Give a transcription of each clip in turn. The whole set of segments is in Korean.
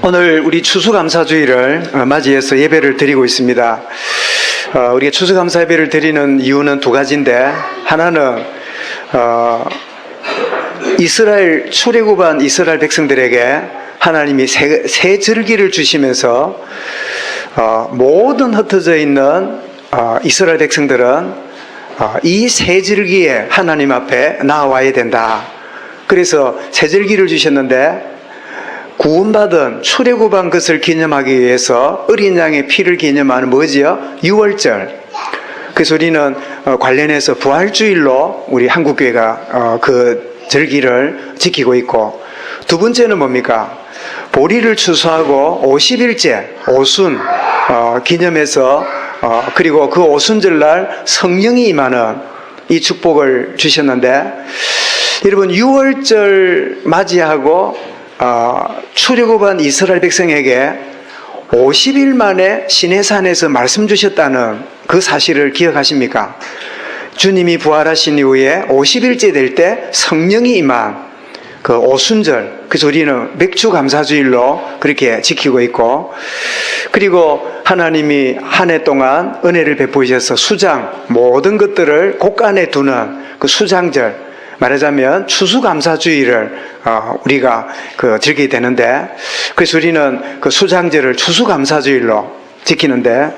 오늘 우리 추수감사주일을 맞이해서 예배를 드리고 있습니다. 우리가 추수감사 예배를 드리는 이유는 두 가지인데, 하나는 이스라엘 출애굽한 이스라엘 백성들에게 하나님이 새 절기를 주시면서 모든 흩어져 있는 이스라엘 백성들은 이 새 절기에 하나님 앞에 나와야 된다. 그래서 새 절기를 주셨는데, 구원받은 출애굽한 것을 기념하기 위해서 어린 양의 피를 기념하는 뭐지요? 유월절. 그래서 우리는 관련해서 부활주일로 우리 한국교회가 그 절기를 지키고 있고, 두 번째는 뭡니까? 보리를 추수하고 50일째 오순 기념해서 그리고 그 오순절날 성령이 임하는 이 축복을 주셨는데, 여러분 유월절 맞이하고 출애굽한 이스라엘 백성에게 50일 만에 시내산에서 말씀 주셨다는 그 사실을 기억하십니까? 주님이 부활하신 이후에 50일째 될 때 성령이 임한 그 오순절, 그래서 우리는 맥주감사주일로 그렇게 지키고 있고, 그리고 하나님이 한 해 동안 은혜를 베푸셔서 수장, 모든 것들을 곳간에 두는 그 수장절, 말하자면 추수감사주의를 우리가 즐기게 되는데, 그래서 우리는 그 수장절을 추수감사주일로 지키는데,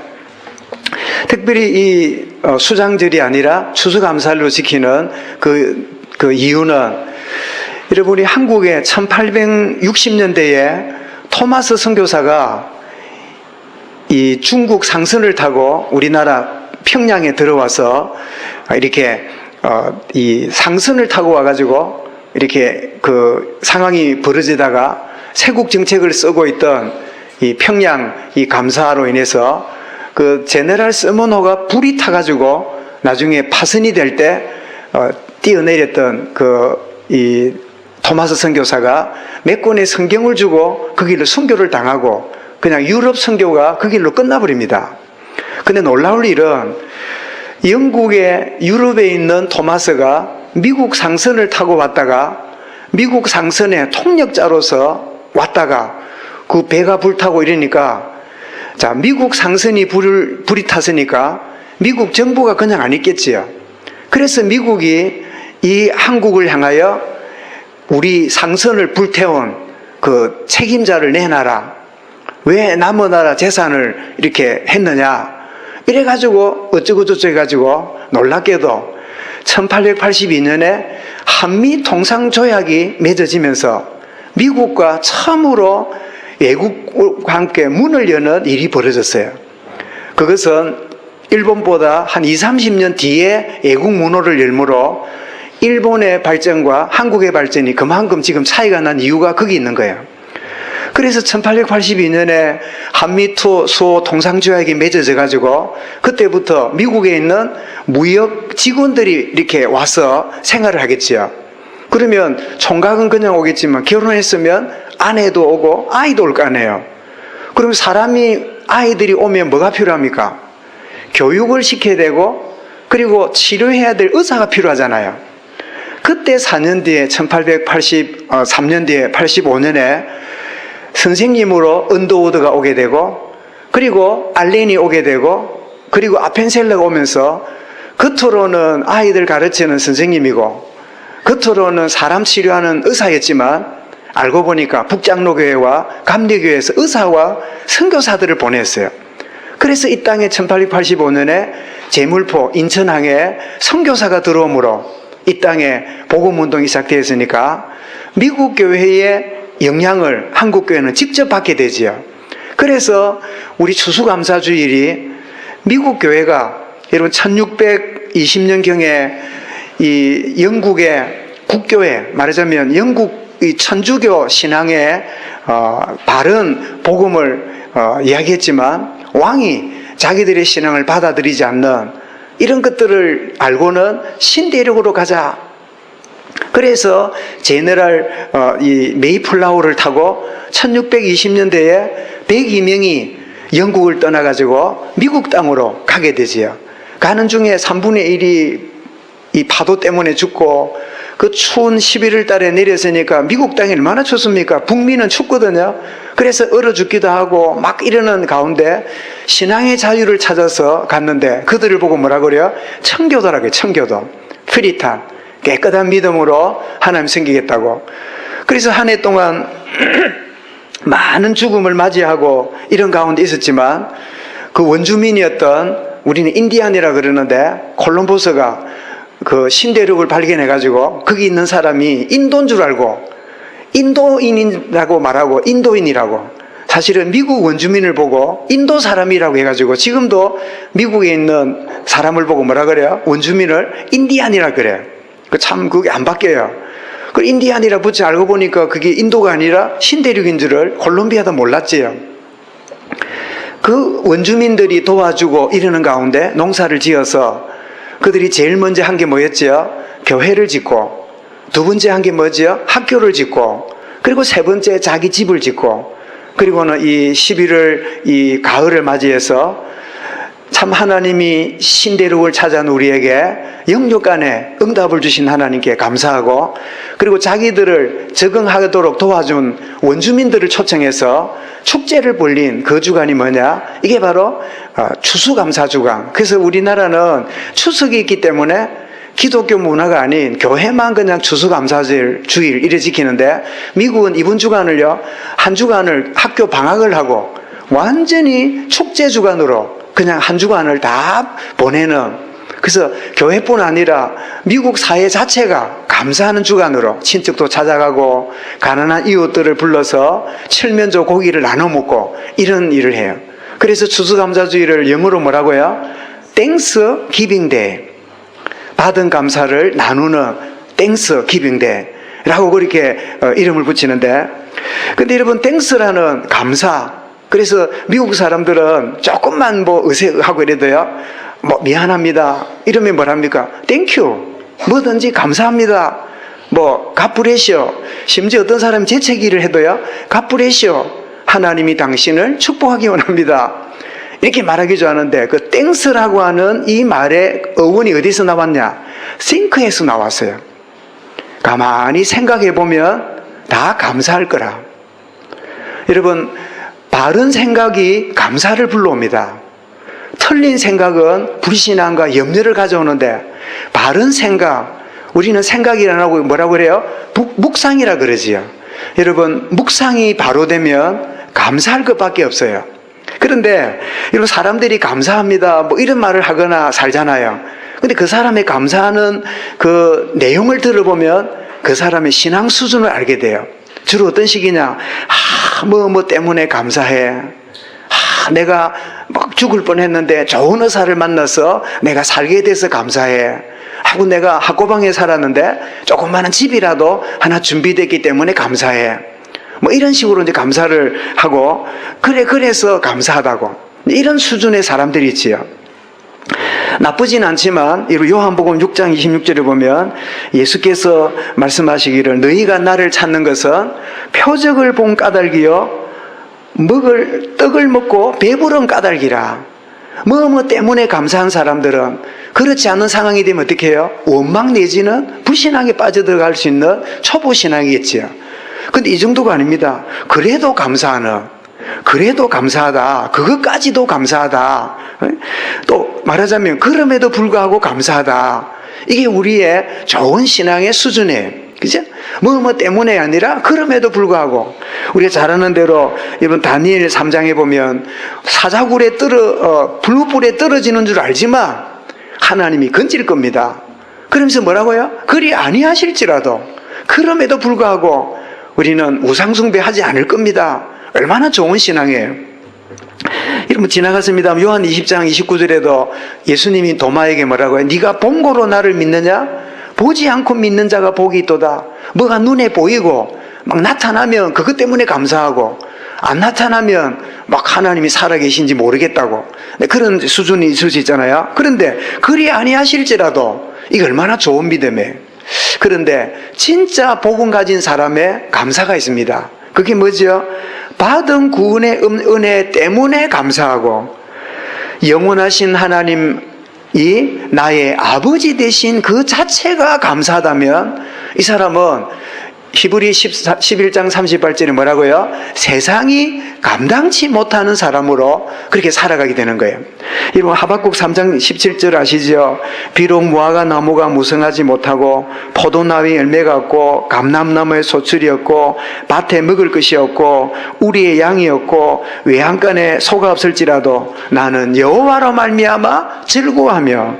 특별히 이 수장절이 아니라 추수감사일로 지키는 그 이유는, 여러분이 한국에 1860년대에 토마스 선교사가 이 중국 상선을 타고 우리나라 평양에 들어와서 이렇게 이 상선을 타고 와가지고 이렇게 그 상황이 벌어지다가 세국 정책을 쓰고 있던 이 평양 이 감사로 인해서 그 제네랄 서머노가 불이 타가지고 나중에 파선이 될 때 뛰어내렸던 이 토마스 선교사가 몇 권의 성경을 주고 그 길로 선교를 당하고 그냥 유럽 선교가 그 길로 끝나버립니다. 근데 놀라울 일은 영국의 유럽에 있는 토마스가 미국 상선을 타고 왔다가 미국 상선의 통역자로서 왔다가 그 배가 불타고 이러니까, 자, 미국 상선이 불이 탔으니까 미국 정부가 그냥 안 있겠지요. 그래서 미국이 이 한국을 향하여 우리 상선을 불태운 그 책임자를 내놔라. 왜 남의 나라 재산을 이렇게 했느냐. 이래가지고 어쩌고저쩌고 해가지고 놀랍게도 1882년에 한미 통상조약이 맺어지면서 미국과 처음으로 외국과 함께 문을 여는 일이 벌어졌어요. 그것은 일본보다 한 20, 30년 뒤에 외국 문호를 열므로 일본의 발전과 한국의 발전이 그만큼 지금 차이가 난 이유가 거기 있는 거예요. 그래서 1882년에 한미투 수호 통상조약이 맺어져 가지고 그때부터 미국에 있는 무역 직원들이 이렇게 와서 생활을 하겠지요. 그러면 총각은 그냥 오겠지만 결혼했으면 아내도 오고 아이도 올 거 아니에요. 그럼 사람이 아이들이 오면 뭐가 필요합니까? 교육을 시켜야 되고 그리고 치료해야 될 의사가 필요하잖아요. 그때 4년 뒤에 1883년 뒤에 85년에 선생님으로 언더우드가 오게 되고 그리고 알렌이 오게 되고 그리고 아펜셀러가 오면서 겉으로는 아이들 가르치는 선생님이고 겉으로는 사람 치료하는 의사였지만 알고 보니까 북장로교회와 감리교회에서 의사와 선교사들을 보냈어요. 그래서 이 땅에 1885년에 제물포 인천항에 선교사가 들어오므로 이 땅에 복음운동이 시작되었으니까 미국 교회의 영향을 한국 교회는 직접 받게 되지요. 그래서 우리 추수감사주일이 미국 교회가 여러분 1620년경에 이 영국의 국교회, 말하자면 영국 이 천주교 신앙의 바른 복음을 이야기했지만 왕이 자기들의 신앙을 받아들이지 않는 이런 것들을 알고는 신대륙으로 가자. 그래서 제너럴 이 메이플라워를 타고 1620년대에 102명이 영국을 떠나가지고 미국 땅으로 가게 되지요. 가는 중에 3분의 1이 이 파도 때문에 죽고 그 추운 11월 달에 내렸으니까 미국 땅이 얼마나 춥습니까? 북미는 춥거든요. 그래서 얼어 죽기도 하고 막 이러는 가운데 신앙의 자유를 찾아서 갔는데 그들을 보고 뭐라 그래요? 청교도라고요. 청교도. 프리탄. 깨끗한 믿음으로 하나님 섬기겠다고. 그래서 한 해 동안 많은 죽음을 맞이하고 이런 가운데 있었지만 그 원주민이었던 우리는 인디안이라 그러는데 콜럼버스가 그 신대륙을 발견해가지고 거기 있는 사람이 인도인 줄 알고 인도인이라고 말하고 인도인이라고 사실은 미국 원주민을 보고 인도 사람이라고 해가지고 지금도 미국에 있는 사람을 보고 뭐라 그래요? 원주민을 인디안이라 그래요. 참 그게 안 바뀌어요. 그 인디안이라 붙여 알고 보니까 그게 인도가 아니라 신대륙인 줄을 콜롬비아도 몰랐지요. 그 원주민들이 도와주고 이러는 가운데 농사를 지어서 그들이 제일 먼저 한 게 뭐였지요? 교회를 짓고, 두 번째 한 게 뭐지요? 학교를 짓고, 그리고 세 번째 자기 집을 짓고, 그리고는 이 11월 이 가을을 맞이해서 참 하나님이 신대륙을 찾아온 우리에게 영육간에 응답을 주신 하나님께 감사하고, 그리고 자기들을 적응하도록 도와준 원주민들을 초청해서 축제를 벌린 그 주간이 뭐냐? 이게 바로 추수감사주간. 그래서 우리나라는 추석이 있기 때문에 기독교 문화가 아닌 교회만 그냥 추수감사주일 이래 지키는데 미국은 이번 주간을요, 한 주간을 학교 방학을 하고 완전히 축제 주간으로 그냥 한 주간을 다 보내는, 그래서 교회뿐 아니라 미국 사회 자체가 감사하는 주간으로 친척도 찾아가고 가난한 이웃들을 불러서 칠면조 고기를 나눠 먹고 이런 일을 해요. 그래서 추수감사주일을 영어로 뭐라고요? Thanks Giving Day. 받은 감사를 나누는 Thanks Giving Day라고 그렇게 이름을 붙이는데, 근데 여러분 Thanks라는 감사, 그래서 미국 사람들은 조금만 뭐 의색하고 이래도요, 뭐 미안합니다 이러면 뭐랍니까? 땡큐, 뭐든지 감사합니다, 뭐 갓브레시오, 심지어 어떤 사람이 재채기를 해도요, 갓브레시오, 하나님이 당신을 축복하기 원합니다 이렇게 말하기 좋아하는데, 그 땡스라고 하는 이 말의 어원이 어디서 나왔냐? think에서 나왔어요. 가만히 생각해 보면 다 감사할 거라. 여러분, 바른 생각이 감사를 불러옵니다. 틀린 생각은 불신앙과 염려를 가져오는데, 바른 생각, 우리는 생각이 안 하고 뭐라고 그래요? 묵상이라 그러지요. 여러분, 묵상이 바로 되면 감사할 것밖에 없어요. 그런데 이런 사람들이 감사합니다 뭐 이런 말을 하거나 살잖아요. 근데 그 사람의 감사하는 그 내용을 들어보면 그 사람의 신앙 수준을 알게 돼요. 주로 어떤 식이냐? 뭐 때문에 감사해. 내가 막 죽을 뻔했는데 좋은 의사를 만나서 내가 살게 돼서 감사해. 하고 내가 학고방에 살았는데 조그마한 집이라도 하나 준비됐기 때문에 감사해. 뭐 이런 식으로 이제 감사를 하고, 그래서 감사하다고. 이런 수준의 사람들이 있지요. 나쁘진 않지만 요한복음 6장 26절에 보면 예수께서 말씀하시기를 너희가 나를 찾는 것은 표적을 본 까닭이요 먹을 떡을 먹고 배부른 까닭이라. 뭐 때문에 감사한 사람들은 그렇지 않은 상황이 되면 어떻게 해요? 원망 내지는 불신앙에 빠져들어갈 수 있는 초보신앙이겠지요. 근데 이 정도가 아닙니다. 그래도 감사하는, 그래도 감사하다, 그것까지도 감사하다, 또 말하자면 그럼에도 불구하고 감사하다, 이게 우리의 좋은 신앙의 수준이에요. 그죠? 뭐 때문에 아니라 그럼에도 불구하고. 우리가 잘 아는 대로 여러분 다니엘 3장에 보면 사자굴에 불불에 떨어지는 줄 알지만 하나님이 건질 겁니다. 그러면서 뭐라고요? 그리 아니하실지라도 그럼에도 불구하고 우리는 우상숭배하지 않을 겁니다. 얼마나 좋은 신앙이에요. 여러분 지나갔습니다. 요한 20장 29절에도 예수님이 도마에게 뭐라고 해요? 네가 본고로 나를 믿느냐? 보지 않고 믿는 자가 복이 있도다. 뭐가 눈에 보이고 막 나타나면 그것 때문에 감사하고, 안 나타나면 막 하나님이 살아계신지 모르겠다고, 그런 수준이 있을 수 있잖아요. 그런데 그리 아니하실지라도 이게 얼마나 좋은 믿음이에요. 그런데 진짜 복음 가진 사람의 감사가 있습니다. 그게 뭐죠? 받은 구원의 은혜 때문에 감사하고, 영원하신 하나님 이 나의 아버지 되신 그 자체가 감사하다면 이 사람은 히브리 11장 38절에 뭐라고요? 세상이 감당치 못하는 사람으로 그렇게 살아가게 되는 거예요. 여러분 하박국 3장 17절 아시죠? 비록 무화과 나무가 무성하지 못하고 포도나무에 열매가 없고 감람나무에 소출이 없고 밭에 먹을 것이 없고 우리의 양이 없고 외양간에 소가 없을지라도 나는 여호와로 말미암아 즐거워하며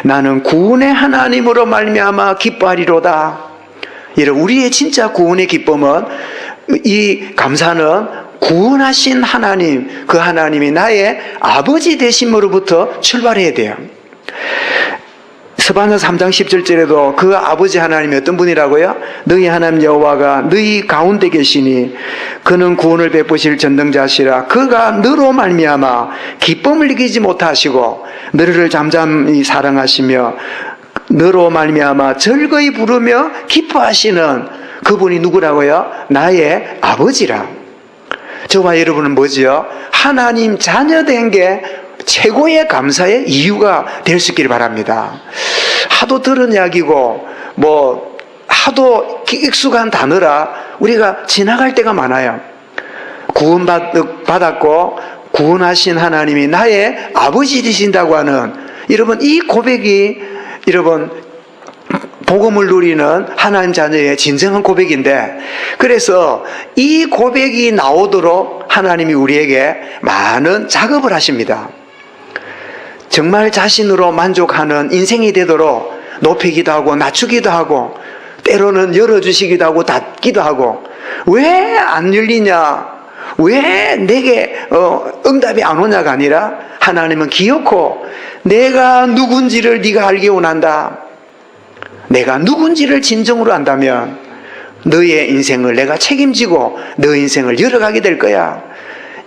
나는 구원의 하나님으로 말미암아 기뻐하리로다. 여러분 우리의 진짜 구원의 기쁨은, 이 감사는 구원하신 하나님, 그 하나님이 나의 아버지 되심으로부터 출발해야 돼요. 스바냐 3장 17절에도 그 아버지 하나님이 어떤 분이라고요? 너희 하나님 여호와가 너희 가운데 계시니 그는 구원을 베푸실 전능자시라. 그가 너로 말미암아 기쁨을 이기지 못하시고 너를 잠잠히 사랑하시며 너로 말미암아 즐거이 부르며 기뻐하시는 그분이 누구라고요? 나의 아버지라. 저와 여러분은 뭐지요? 하나님 자녀된 게 최고의 감사의 이유가 될 수 있기를 바랍니다. 하도 들은 이야기고 하도 익숙한 단어라 우리가 지나갈 때가 많아요. 구원받았고 구원하신 하나님이 나의 아버지 되신다고 하는, 여러분 이 고백이 여러분 복음을 누리는 하나님 자녀의 진정한 고백인데, 그래서 이 고백이 나오도록 하나님이 우리에게 많은 작업을 하십니다. 정말 자신으로 만족하는 인생이 되도록 높이기도 하고 낮추기도 하고 때로는 열어주시기도 하고 닫기도 하고, 왜 안 열리냐, 왜 내게 응답이 안 오냐가 아니라 하나님은 기어코 내가 누군지를 네가 알기 원한다. 내가 누군지를 진정으로 안다면 너의 인생을 내가 책임지고 너 인생을 열어가게 될 거야.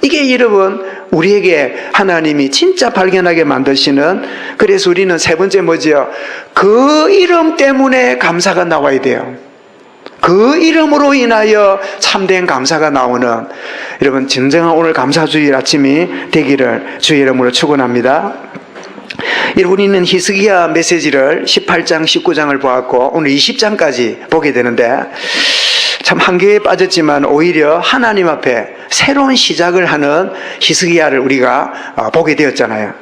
이게 여러분 우리에게 하나님이 진짜 발견하게 만드시는, 그래서 우리는 세 번째 뭐지요? 그 이름 때문에 감사가 나와야 돼요. 그 이름으로 인하여 참된 감사가 나오는, 여러분 진정한 오늘 감사주일 아침이 되기를 주의 이름으로 축원합니다. 우리는 히스기야 메시지를 18장 19장을 보았고 오늘 20장까지 보게 되는데, 참 한계에 빠졌지만 오히려 하나님 앞에 새로운 시작을 하는 히스기야를 우리가 보게 되었잖아요.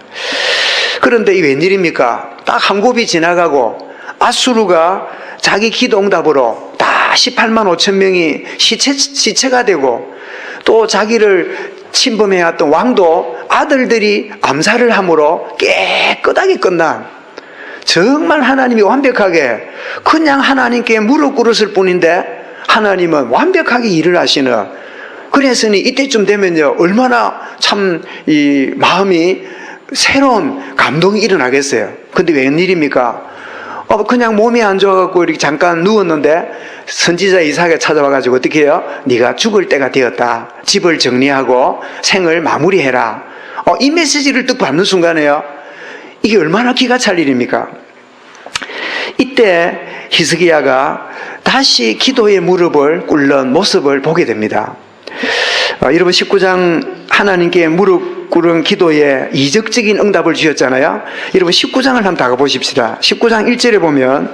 그런데 이 웬일입니까? 딱 한 곱이 지나가고 아수르가 자기 기도 응답으로 다 18만 5천 명이 시체가 되고, 또 자기를 침범해왔던 왕도 아들들이 암살을 함으로 깨끗하게 끝난, 정말 하나님이 완벽하게 그냥 하나님께 무릎 꿇었을 뿐인데 하나님은 완벽하게 일을 하시는, 그랬으니 이때쯤 되면요 얼마나 참 이 마음이 새로운 감동이 일어나겠어요. 근데 웬일입니까? 그냥 몸이 안 좋아갖고 이렇게 잠깐 누웠는데 선지자 이사야가 찾아와가지고 어떻게 해요? 네가 죽을 때가 되었다. 집을 정리하고 생을 마무리해라. 이 메시지를 딱 받는 순간에요, 이게 얼마나 기가 찰 일입니까? 이때 히스기야가 다시 기도의 무릎을 꿇는 모습을 보게 됩니다. 여러분 19장 하나님께 무릎 꿇은 기도에 이적적인 응답을 주셨잖아요. 여러분 19장을 한번 다가 보십시다. 19장 1절에 보면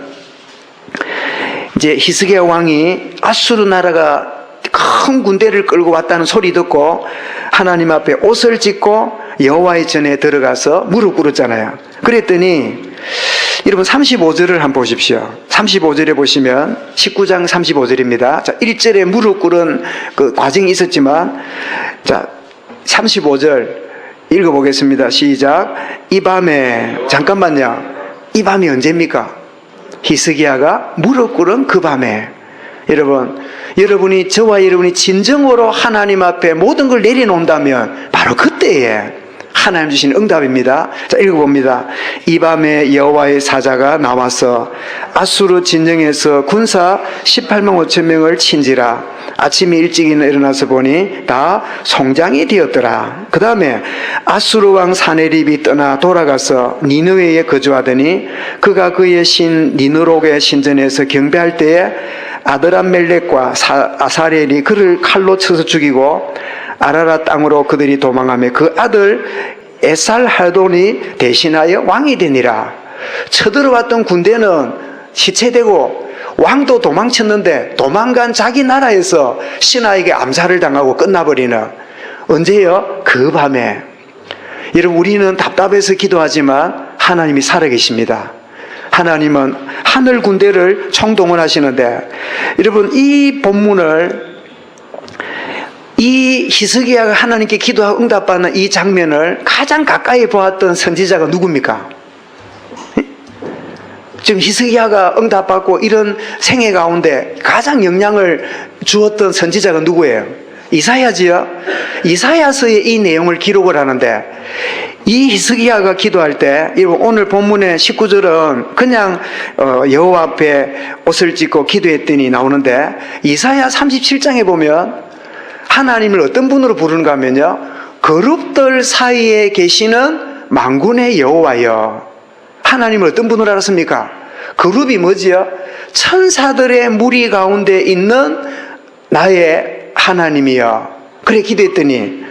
이제 히스기야 왕이 아수르 나라가 큰 군대를 끌고 왔다는 소리 듣고 하나님 앞에 옷을 찢고 여호와의 전에 들어가서 무릎 꿇었잖아요. 그랬더니 여러분 35절을 한번 보십시오. 35절에 보시면 19장 35절입니다. 자, 1절에 무릎 꿇은 그 과정이 있었지만, 자 35절 읽어보겠습니다. 시작. 이 밤에, 잠깐만요, 이 밤이 언제입니까? 히스기야가 무릎 꿇은 그 밤에. 여러분이 저와 여러분이 진정으로 하나님 앞에 모든 걸 내려놓는다면 바로 그때에 하나님 주신 응답입니다. 자, 읽어봅니다. 이 밤에 여호와의 사자가 나와서 아수르 진영에서 군사 18만 5천 명을 친지라. 아침에 일찍 일어나서 보니 다 송장이 되었더라. 그 다음에 아수르 왕 사네립이 떠나 돌아가서 니느웨에 거주하더니 그가 그의 신 니느록의 신전에서 경배할 때에 아드람멜렉과 아사렐이 그를 칼로 쳐서 죽이고 아라라 땅으로 그들이 도망하며 그 아들 에살하돈이 대신하여 왕이 되니라. 쳐들어왔던 군대는 시체되고 왕도 도망쳤는데 도망간 자기 나라에서 신하에게 암살을 당하고 끝나버리는, 언제요? 그 밤에. 여러분, 우리는 답답해서 기도하지만 하나님이 살아계십니다. 하나님은 하늘 군대를 총동원하시는데, 여러분, 이 본문을, 이 히스기야가 하나님께 기도하고 응답받는 이 장면을 가장 가까이 보았던 선지자가 누굽니까? 지금 히스기야가 응답받고 이런 생애 가운데 가장 영향을 주었던 선지자가 누구예요? 이사야지요. 이사야서에 이 내용을 기록을 하는데, 이 히스기야가 기도할 때, 오늘 본문의 19절은 그냥 여호와 앞에 옷을 찢고 기도했더니 나오는데, 이사야 37장에 보면 하나님을 어떤 분으로 부르는가 하면요, 그룹들 사이에 계시는 만군의 여호와여. 하나님을 어떤 분으로 알았습니까? 그룹이 뭐지요? 천사들의 무리 가운데 있는 나의 하나님이여. 그래 기도했더니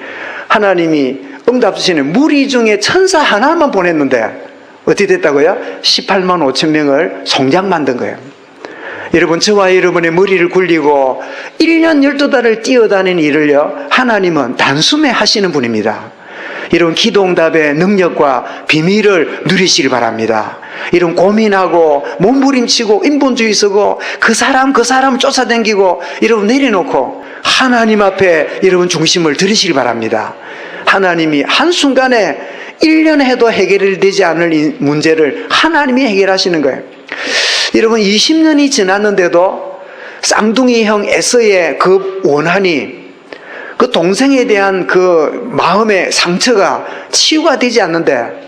하나님이 응답 주시는, 무리 중에 천사 하나만 보냈는데 어떻게 됐다고요? 18만 5천 명을 송장 만든 거예요. 여러분, 저와 여러분의 머리를 굴리고 1년 12달을 뛰어다니는 일을요, 하나님은 단숨에 하시는 분입니다. 이런 기도응답의 능력과 비밀을 누리시길 바랍니다. 이런 고민하고 몸부림치고 인본주의 쓰고 그 사람 쫓아다니고 여러분 내려놓고 하나님 앞에 여러분 중심을 들이시길 바랍니다. 하나님이 한순간에 1년 해도 해결되지 않을 이 문제를 하나님이 해결하시는 거예요. 여러분, 20년이 지났는데도 쌍둥이 형 에서의 그 원한이, 그 동생에 대한 그 마음의 상처가 치유가 되지 않는데,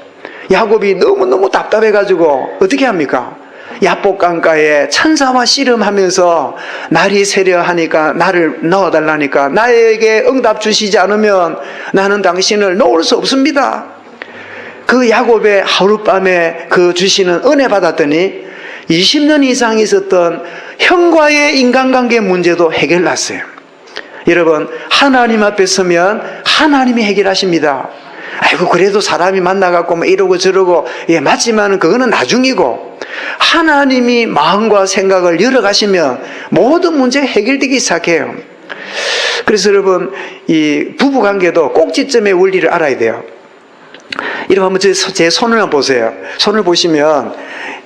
야곱이 너무너무 답답해가지고 어떻게 합니까? 야복강가에 천사와 씨름하면서 날이 새려 하니까 나를 넣어달라니까, 나에게 응답 주시지 않으면 나는 당신을 놓을 수 없습니다. 그 야곱의 하룻밤에 그 주시는 은혜 받았더니 20년 이상 있었던 형과의 인간관계 문제도 해결났어요. 여러분, 하나님 앞에 서면 하나님이 해결하십니다. 아이고, 그래도 사람이 만나갖고 뭐 이러고 저러고, 예, 맞지만 그거는 나중이고, 하나님이 마음과 생각을 열어가시면 모든 문제가 해결되기 시작해요. 그래서 여러분, 이 부부관계도 꼭지점의 원리를 알아야 돼요. 이렇게 한번 제 손을 한번 보세요. 손을 보시면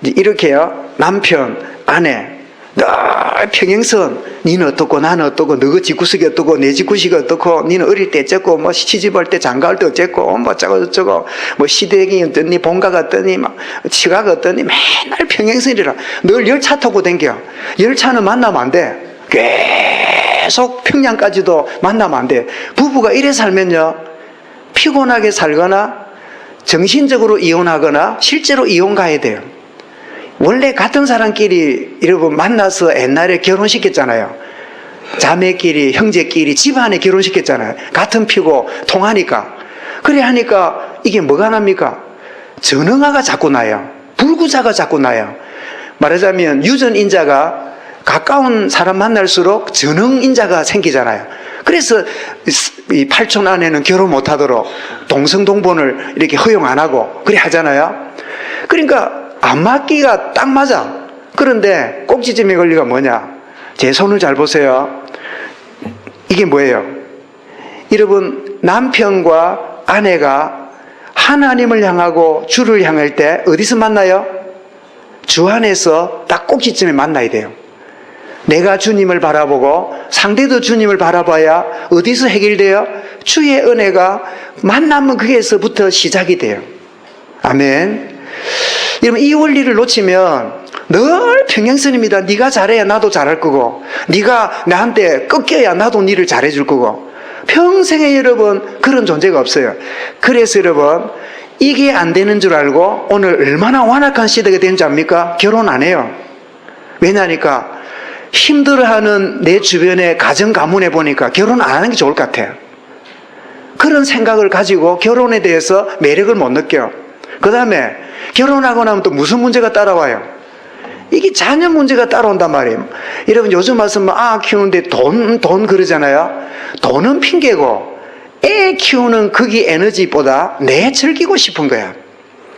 이렇게요, 남편, 아내, 늘 평행선, 니는 어떻고 나는 어떻고, 너가 집구석이 어떻고 내 집구석이 어떻고, 니는 어릴 때 어쨌고, 뭐 시집할 때 장가할 때 어쨌고, 뭐 어쩌고 뭐 시댁이 어떠니, 본가가 어떠니, 막 치가가 어떠니, 맨날 평행선이라. 늘 열차 타고 댕겨. 열차는 만나면 안 돼. 계속 평양까지도 만나면 안 돼. 부부가 이래 살면요, 피곤하게 살거나 정신적으로 이혼하거나 실제로 이혼 가야 돼요. 원래 같은 사람끼리 여러분 만나서 옛날에 결혼시켰잖아요. 자매끼리, 형제끼리 집안에 결혼시켰잖아요. 같은 피고 통하니까. 그래 하니까 이게 뭐가 납니까? 전응아가 자꾸 나요. 불구자가 자꾸 나요. 말하자면 유전인자가 가까운 사람 만날수록 전응인자가 생기잖아요. 그래서 이 팔촌 아내는 결혼 못하도록 동성동본을 이렇게 허용 안 하고 그래 하잖아요. 그러니까 안 맞기가 딱 맞아. 그런데 꼭지점의 권리가 뭐냐? 제 손을 잘 보세요. 이게 뭐예요? 여러분, 남편과 아내가 하나님을 향하고 주를 향할 때 어디서 만나요? 주 안에서 딱 꼭지점에 만나야 돼요. 내가 주님을 바라보고 상대도 주님을 바라봐야 어디서 해결돼요? 주의 은혜가 만나면 거기에서부터 시작이 돼요. 아멘. 여러분, 이 원리를 놓치면 늘 평행선입니다. 네가 잘해야 나도 잘할 거고, 네가 나한테 꺾여야 나도 네를 잘해줄 거고, 평생에 여러분 그런 존재가 없어요. 그래서 여러분, 이게 안 되는 줄 알고 오늘 얼마나 완악한 시대가 된 줄 압니까? 결혼 안 해요. 왜냐니까 힘들어하는 내 주변의 가정 가문에 보니까 결혼 안 하는 게 좋을 것 같아요. 그런 생각을 가지고 결혼에 대해서 매력을 못 느껴요. 그 다음에 결혼하고 나면 또 무슨 문제가 따라와요? 이게 자녀 문제가 따라온단 말이에요. 여러분, 요즘 말씀 키우는데 돈 그러잖아요. 돈은 핑계고 애 키우는 거기 에너지보다 내 즐기고 싶은 거야.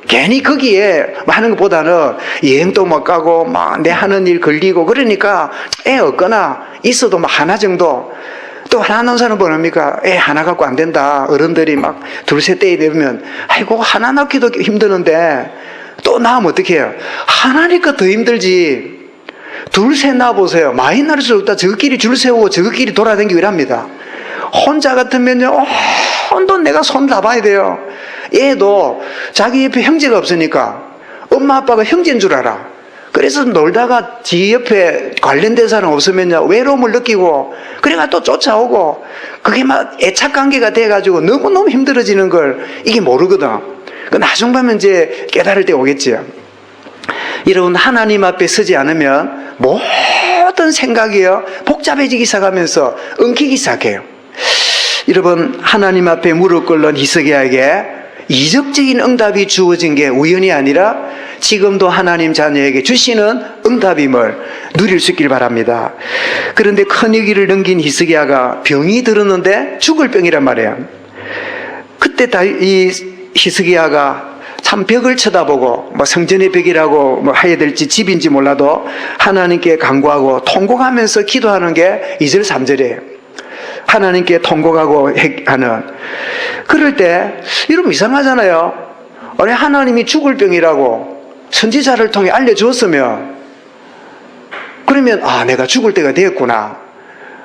괜히 거기에 하는 것보다는 여행도 못 가고 막 내 하는 일 걸리고 그러니까 애 없거나 있어도 막 하나 정도. 또 하나 낳은 사람은 뭐합니까? 애 하나 갖고 안 된다. 어른들이 막 둘셋 때이 되면 아이고 하나 낳기도 힘드는데 또 낳으면 어떻게 해요? 하나니까 더 힘들지. 둘셋 낳아보세요. 많이 낳을수록 저끼리 줄 세우고 저끼리 돌아다니고 이랍니다. 혼자 같으면요, 혼돈 내가 손 다 봐야 돼요. 얘도 자기 옆에 형제가 없으니까 엄마 아빠가 형제인 줄 알아. 그래서 놀다가 지 옆에 관련된 사람 없으면요, 외로움을 느끼고, 그래가 또 쫓아오고, 그게 막 애착 관계가 돼가지고 너무너무 힘들어지는 걸 이게 모르거든. 그 나중 가면 이제 깨달을 때 오겠지요. 여러분, 하나님 앞에 서지 않으면 모든 생각이요, 복잡해지기 시작하면서 엉키기 시작해요. 여러분, 하나님 앞에 무릎 꿇는 히스기야에게 이적적인 응답이 주어진 게 우연이 아니라 지금도 하나님 자녀에게 주시는 응답임을 누릴 수 있길 바랍니다. 그런데 큰 위기를 넘긴 히스기야가 병이 들었는데 죽을 병이란 말이에요. 그때 이 히스기야가 참 벽을 쳐다보고 뭐 성전의 벽이라고 뭐 해야 될지 집인지 몰라도 하나님께 간구하고 통곡하면서 기도하는 게 2절 3절이에요. 하나님께 통곡하고 하는. 그럴 때 이러면 이상하잖아요. 아니 하나님이 죽을 병이라고 선지자를 통해 알려주었으면, 그러면 아 내가 죽을 때가 되었구나.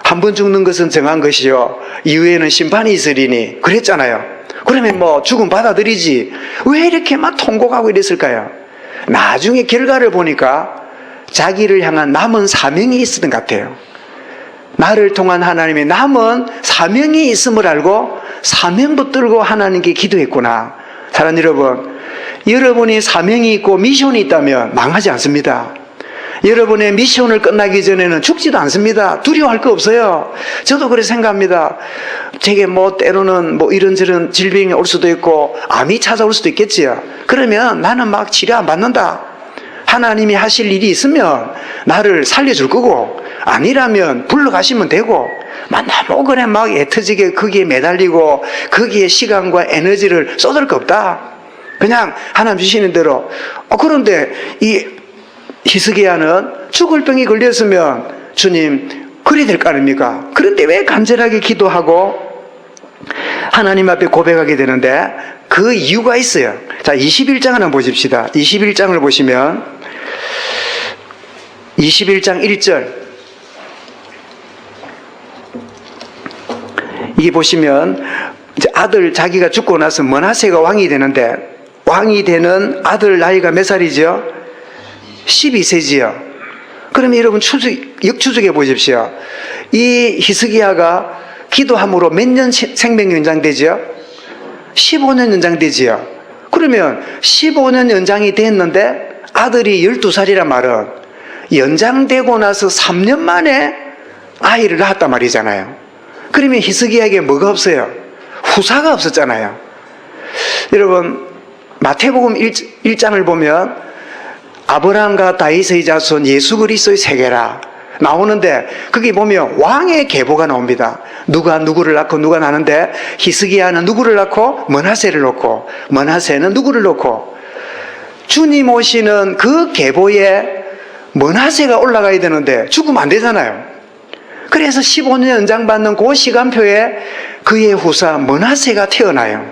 한 번 죽는 것은 정한 것이요 이후에는 심판이 있으리니 그랬잖아요. 그러면 뭐 죽음 받아들이지. 왜 이렇게 막 통곡하고 이랬을까요? 나중에 결과를 보니까 자기를 향한 남은 사명이 있었던 것 같아요. 나를 통한 하나님의 남은 사명이 있음을 알고 사명 붙들고 하나님께 기도했구나. 사랑하는 여러분, 여러분이 사명이 있고 미션이 있다면 망하지 않습니다. 여러분의 미션을 끝나기 전에는 죽지도 않습니다. 두려워할 거 없어요. 저도 그렇게 생각합니다. 제게 뭐 때로는 뭐 이런저런 질병이 올 수도 있고 암이 찾아올 수도 있겠지요. 그러면 나는 막 치료 안 받는다. 하나님이 하실 일이 있으면 나를 살려줄 거고, 아니라면 불러가시면 되고, 막 너무 그래 막 애터지게 거기에 매달리고 거기에 시간과 에너지를 쏟을 거 없다. 그냥 하나님 주시는 대로. 그런데 이 히스기야는 죽을 병이 걸렸으면 주님 그리 될 거 아닙니까? 그런데 왜 간절하게 기도하고 하나님 앞에 고백하게 되는데 그 이유가 있어요. 자, 21장 한번 보십시다. 21장을 보시면 21장 1절, 이게 보시면 이제 아들 자기가 죽고 나서 므낫세가 왕이 되는데, 왕이 되는 아들 나이가 몇 살이죠? 12세지요. 그러면 여러분 역추적해 보십시오. 이 히스기야가 기도함으로 몇 년 생명 연장되죠? 15년 연장되지요. 그러면 15년 연장이 됐는데 아들이 12살이란 말은 연장되고 나서 3년 만에 아이를 낳았단 말이잖아요. 그러면 히스기야에게 뭐가 없어요? 후사가 없었잖아요. 여러분, 마태복음 1장을 보면 아브라함과 다윗의 자손 예수 그리스도의 세계라 나오는데, 거기 보면 왕의 계보가 나옵니다. 누가 누구를 낳고 누가 나는데, 히스기야는 누구를 낳고 므낫세를 놓고, 므낫세는 누구를 놓고, 주님 오시는 그 계보에 므낫세가 올라가야 되는데 죽으면 안 되잖아요. 그래서 15년 연장받는 그 시간표에 그의 후사 므낫세가 태어나요.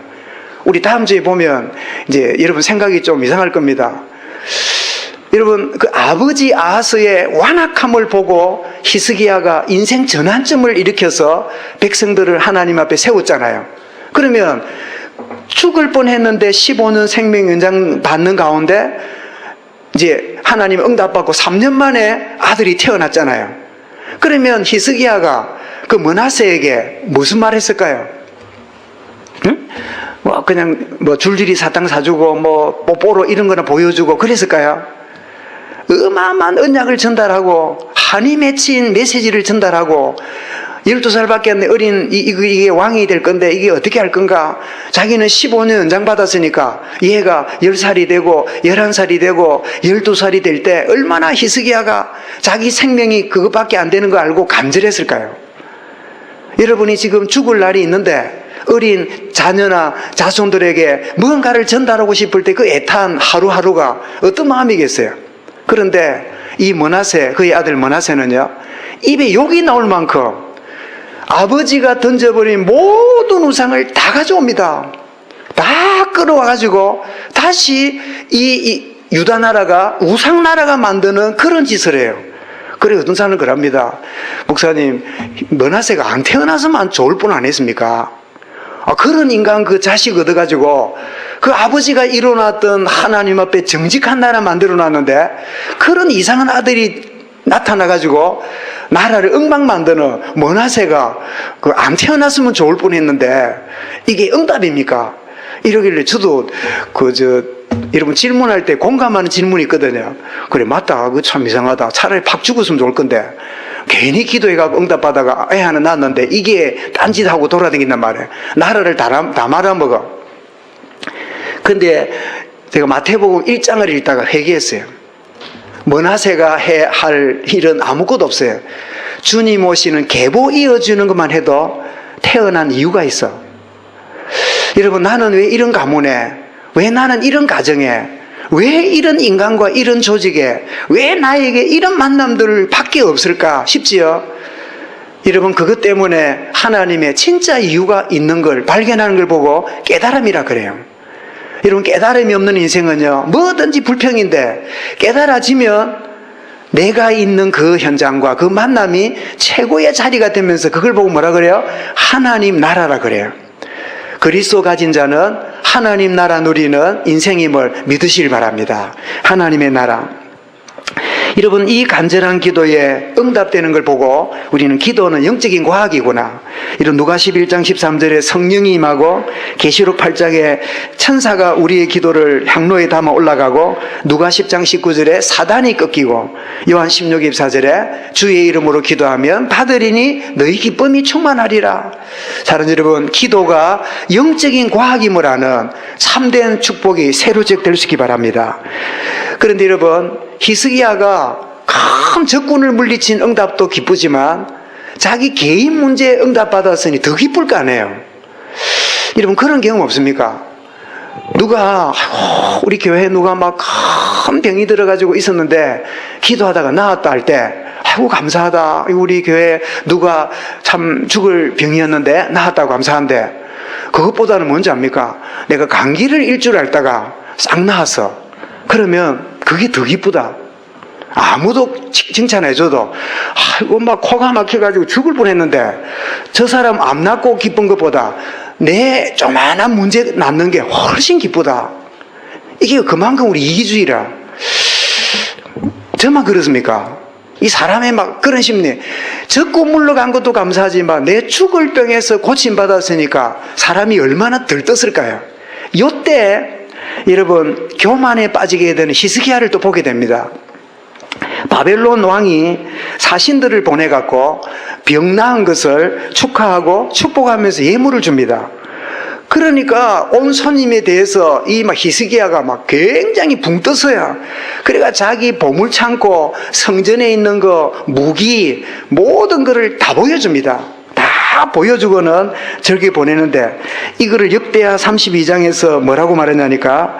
우리 다음 주에 보면 이제 여러분 생각이 좀 이상할 겁니다. 여러분, 그 아버지 아하스의 완악함을 보고 히스기야가 인생 전환점을 일으켜서 백성들을 하나님 앞에 세웠잖아요. 그러면 죽을 뻔했는데 15년 생명 연장 받는 가운데 이제 하나님 응답받고 3년 만에 아들이 태어났잖아요. 그러면 히스기야가 그 므낫세에게 무슨 말 했을까요? 응? 뭐 그냥 뭐 줄줄이 사탕 사주고 뭐 뽀뽀로 이런 거나 보여주고 그랬을까요? 어마어마한 언약을 전달하고 한이 맺힌 메시지를 전달하고 12살밖에 안 된 어린 이게 왕이 될 건데 이게 어떻게 할 건가? 자기는 15년 연장받았으니까 얘가 10살이 되고 11살이 되고 12살이 될 때 얼마나 히스기야가 자기 생명이 그것밖에 안 되는 거 알고 간절했을까요? 여러분이 지금 죽을 날이 있는데 어린 자녀나 자손들에게 뭔가를 전달하고 싶을 때 그 애탄 하루하루가 어떤 마음이겠어요? 그런데 이 머나세, 그의 아들 머나세는요, 입에 욕이 나올 만큼 아버지가 던져버린 모든 우상을 다 가져옵니다. 다 끌어와가지고 다시 이 유다 나라가 우상 나라가 만드는 그런 짓을 해요. 그래 어떤 사람은 그럽니다. 목사님, 머나세가 안 태어나서만 좋을 뻔 안 했습니까? 그런 인간 그 자식 얻어가지고 그 아버지가 이뤄놨던 하나님 앞에 정직한 나라 만들어놨는데 그런 이상한 아들이 나타나가지고 나라를 엉망 만드는 머나세가 그 안 태어났으면 좋을 뻔했는데 이게 응답입니까? 이러길래 저도 여러분 질문할 때 공감하는 질문이 있거든요. 그래 맞다, 그 참 이상하다. 차라리 팍 죽었으면 좋을 건데 괜히 기도해가지고 응답받아가 애 하나 낳았는데 이게 딴짓하고 돌아다닌단 말이에요. 나라를 다 말아먹어. 근데 제가 마태복음 1장을 읽다가 회개했어요. 머나세가 할 일은 아무것도 없어요. 주님 오시는 계보 이어주는 것만 해도 태어난 이유가 있어. 여러분, 나는 왜 이런 가문에, 왜 나는 이런 가정에, 왜 이런 인간과 이런 조직에, 왜 나에게 이런 만남들 밖에 없을까 싶지요. 여러분, 그것 때문에 하나님의 진짜 이유가 있는 걸 발견하는 걸 보고 깨달음이라 그래요. 여러분, 깨달음이 없는 인생은요, 뭐든지 불평인데 깨달아지면 내가 있는 그 현장과 그 만남이 최고의 자리가 되면서 그걸 보고 뭐라 그래요? 하나님 나라라 그래요. 그리스도 가진 자는 하나님 나라 누리는 인생임을 믿으시길 바랍니다. 하나님의 나라. 여러분, 이 간절한 기도에 응답되는 걸 보고 우리는 기도는 영적인 과학이구나. 이런 누가 11장 13절에 성령이 임하고 계시록 8장에 천사가 우리의 기도를 향로에 담아 올라가고 누가 10장 19절에 사단이 꺾이고 요한 16, 24절에 주의 이름으로 기도하면 받으리니 너희 기쁨이 충만하리라. 사랑하는 여러분, 기도가 영적인 과학임을 아는 참된 축복이 새로적될 수 있기 바랍니다. 그런데 여러분, 히스기야가 큰 적군을 물리친 응답도 기쁘지만 자기 개인 문제에 응답받았으니 더 기쁠 거 아니에요. 여러분, 그런 경험 없습니까? 누가 우리 교회에 누가 막 큰 병이 들어가지고 있었는데 기도하다가 나았다 할 때 아이고 감사하다, 우리 교회 누가 참 죽을 병이었는데 나았다고 감사한데, 그것보다는 뭔지 압니까? 내가 감기를 일주일 앓다가 싹 나았어. 그러면 그게 더 기쁘다. 아무도 칭찬해줘도 아이고 막 코가 막혀가지고 죽을 뻔했는데 저 사람 암 낫고 기쁜 것보다 내 조만한 문제 낫는 게 훨씬 기쁘다. 이게 그만큼 우리 이기주의라. 저만 그렇습니까? 이 사람의 막 그런 심리, 적고 물러간 것도 감사하지만 내 죽을 병에서 고침받았으니까 사람이 얼마나 들떴을까요? 요때 여러분, 교만에 빠지게 되는 히스기야를 또 보게 됩니다. 바벨론 왕이 사신들을 보내갖고 병 나은 것을 축하하고 축복하면서 예물을 줍니다. 그러니까 온 손님에 대해서 이 막 히스기야가 막 굉장히 붕 떠서야. 그러니까 자기 보물창고, 성전에 있는 거, 무기, 모든 거를 다 보여줍니다. 다 보여주고는 저렇게 보내는데, 이거를 역대하 32장에서 뭐라고 말했냐니까,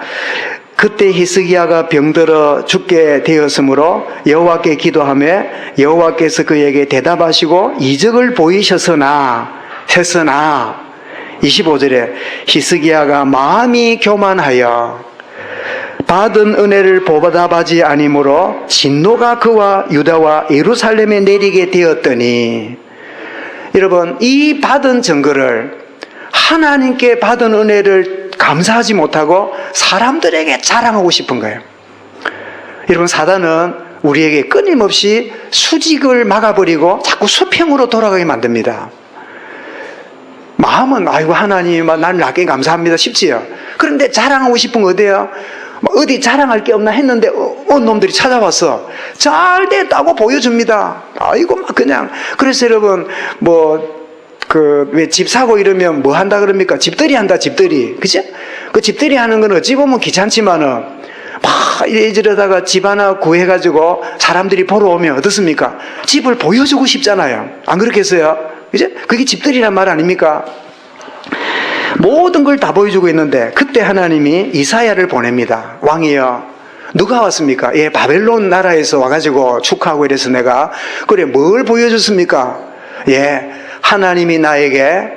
그때 히스기야가 병들어 죽게 되었으므로 여호와께 기도하며 여호와께서 그에게 대답하시고 이적을 보이셨으나 25절에 히스기야가 마음이 교만하여 받은 은혜를 보답하지 아니므로 진노가 그와 유다와 예루살렘에 내리게 되었더니, 여러분, 이 받은 증거를, 하나님께 받은 은혜를 감사하지 못하고 사람들에게 자랑하고 싶은 거예요. 여러분, 사단은 우리에게 끊임없이 수직을 막아버리고 자꾸 수평으로 돌아가게 만듭니다. 마음은 아이고 하나님 나를 낳게 감사합니다 싶지요. 그런데 자랑하고 싶은 거 어디에요? 어디 자랑할 게 없나 했는데 어느 놈들이 찾아와서 잘 됐다고 보여줍니다. 아이고 막 그냥. 그래서 여러분 왜 집 사고 이러면 뭐 한다 그럽니까? 집들이 한다, 집들이. 그죠? 그 집들이 하는 건 어찌 보면 귀찮지만은 막 이러다가 집 하나 구해가지고 사람들이 보러 오면 어떻습니까? 집을 보여주고 싶잖아요. 안 그렇겠어요? 그죠? 그게 집들이란 말 아닙니까? 모든 걸 다 보여주고 있는데 그때 하나님이 이사야를 보냅니다. 왕이여, 누가 왔습니까? 예, 바벨론 나라에서 와가지고 축하하고 이래서 내가 그래 뭘 보여줬습니까? 예, 하나님이 나에게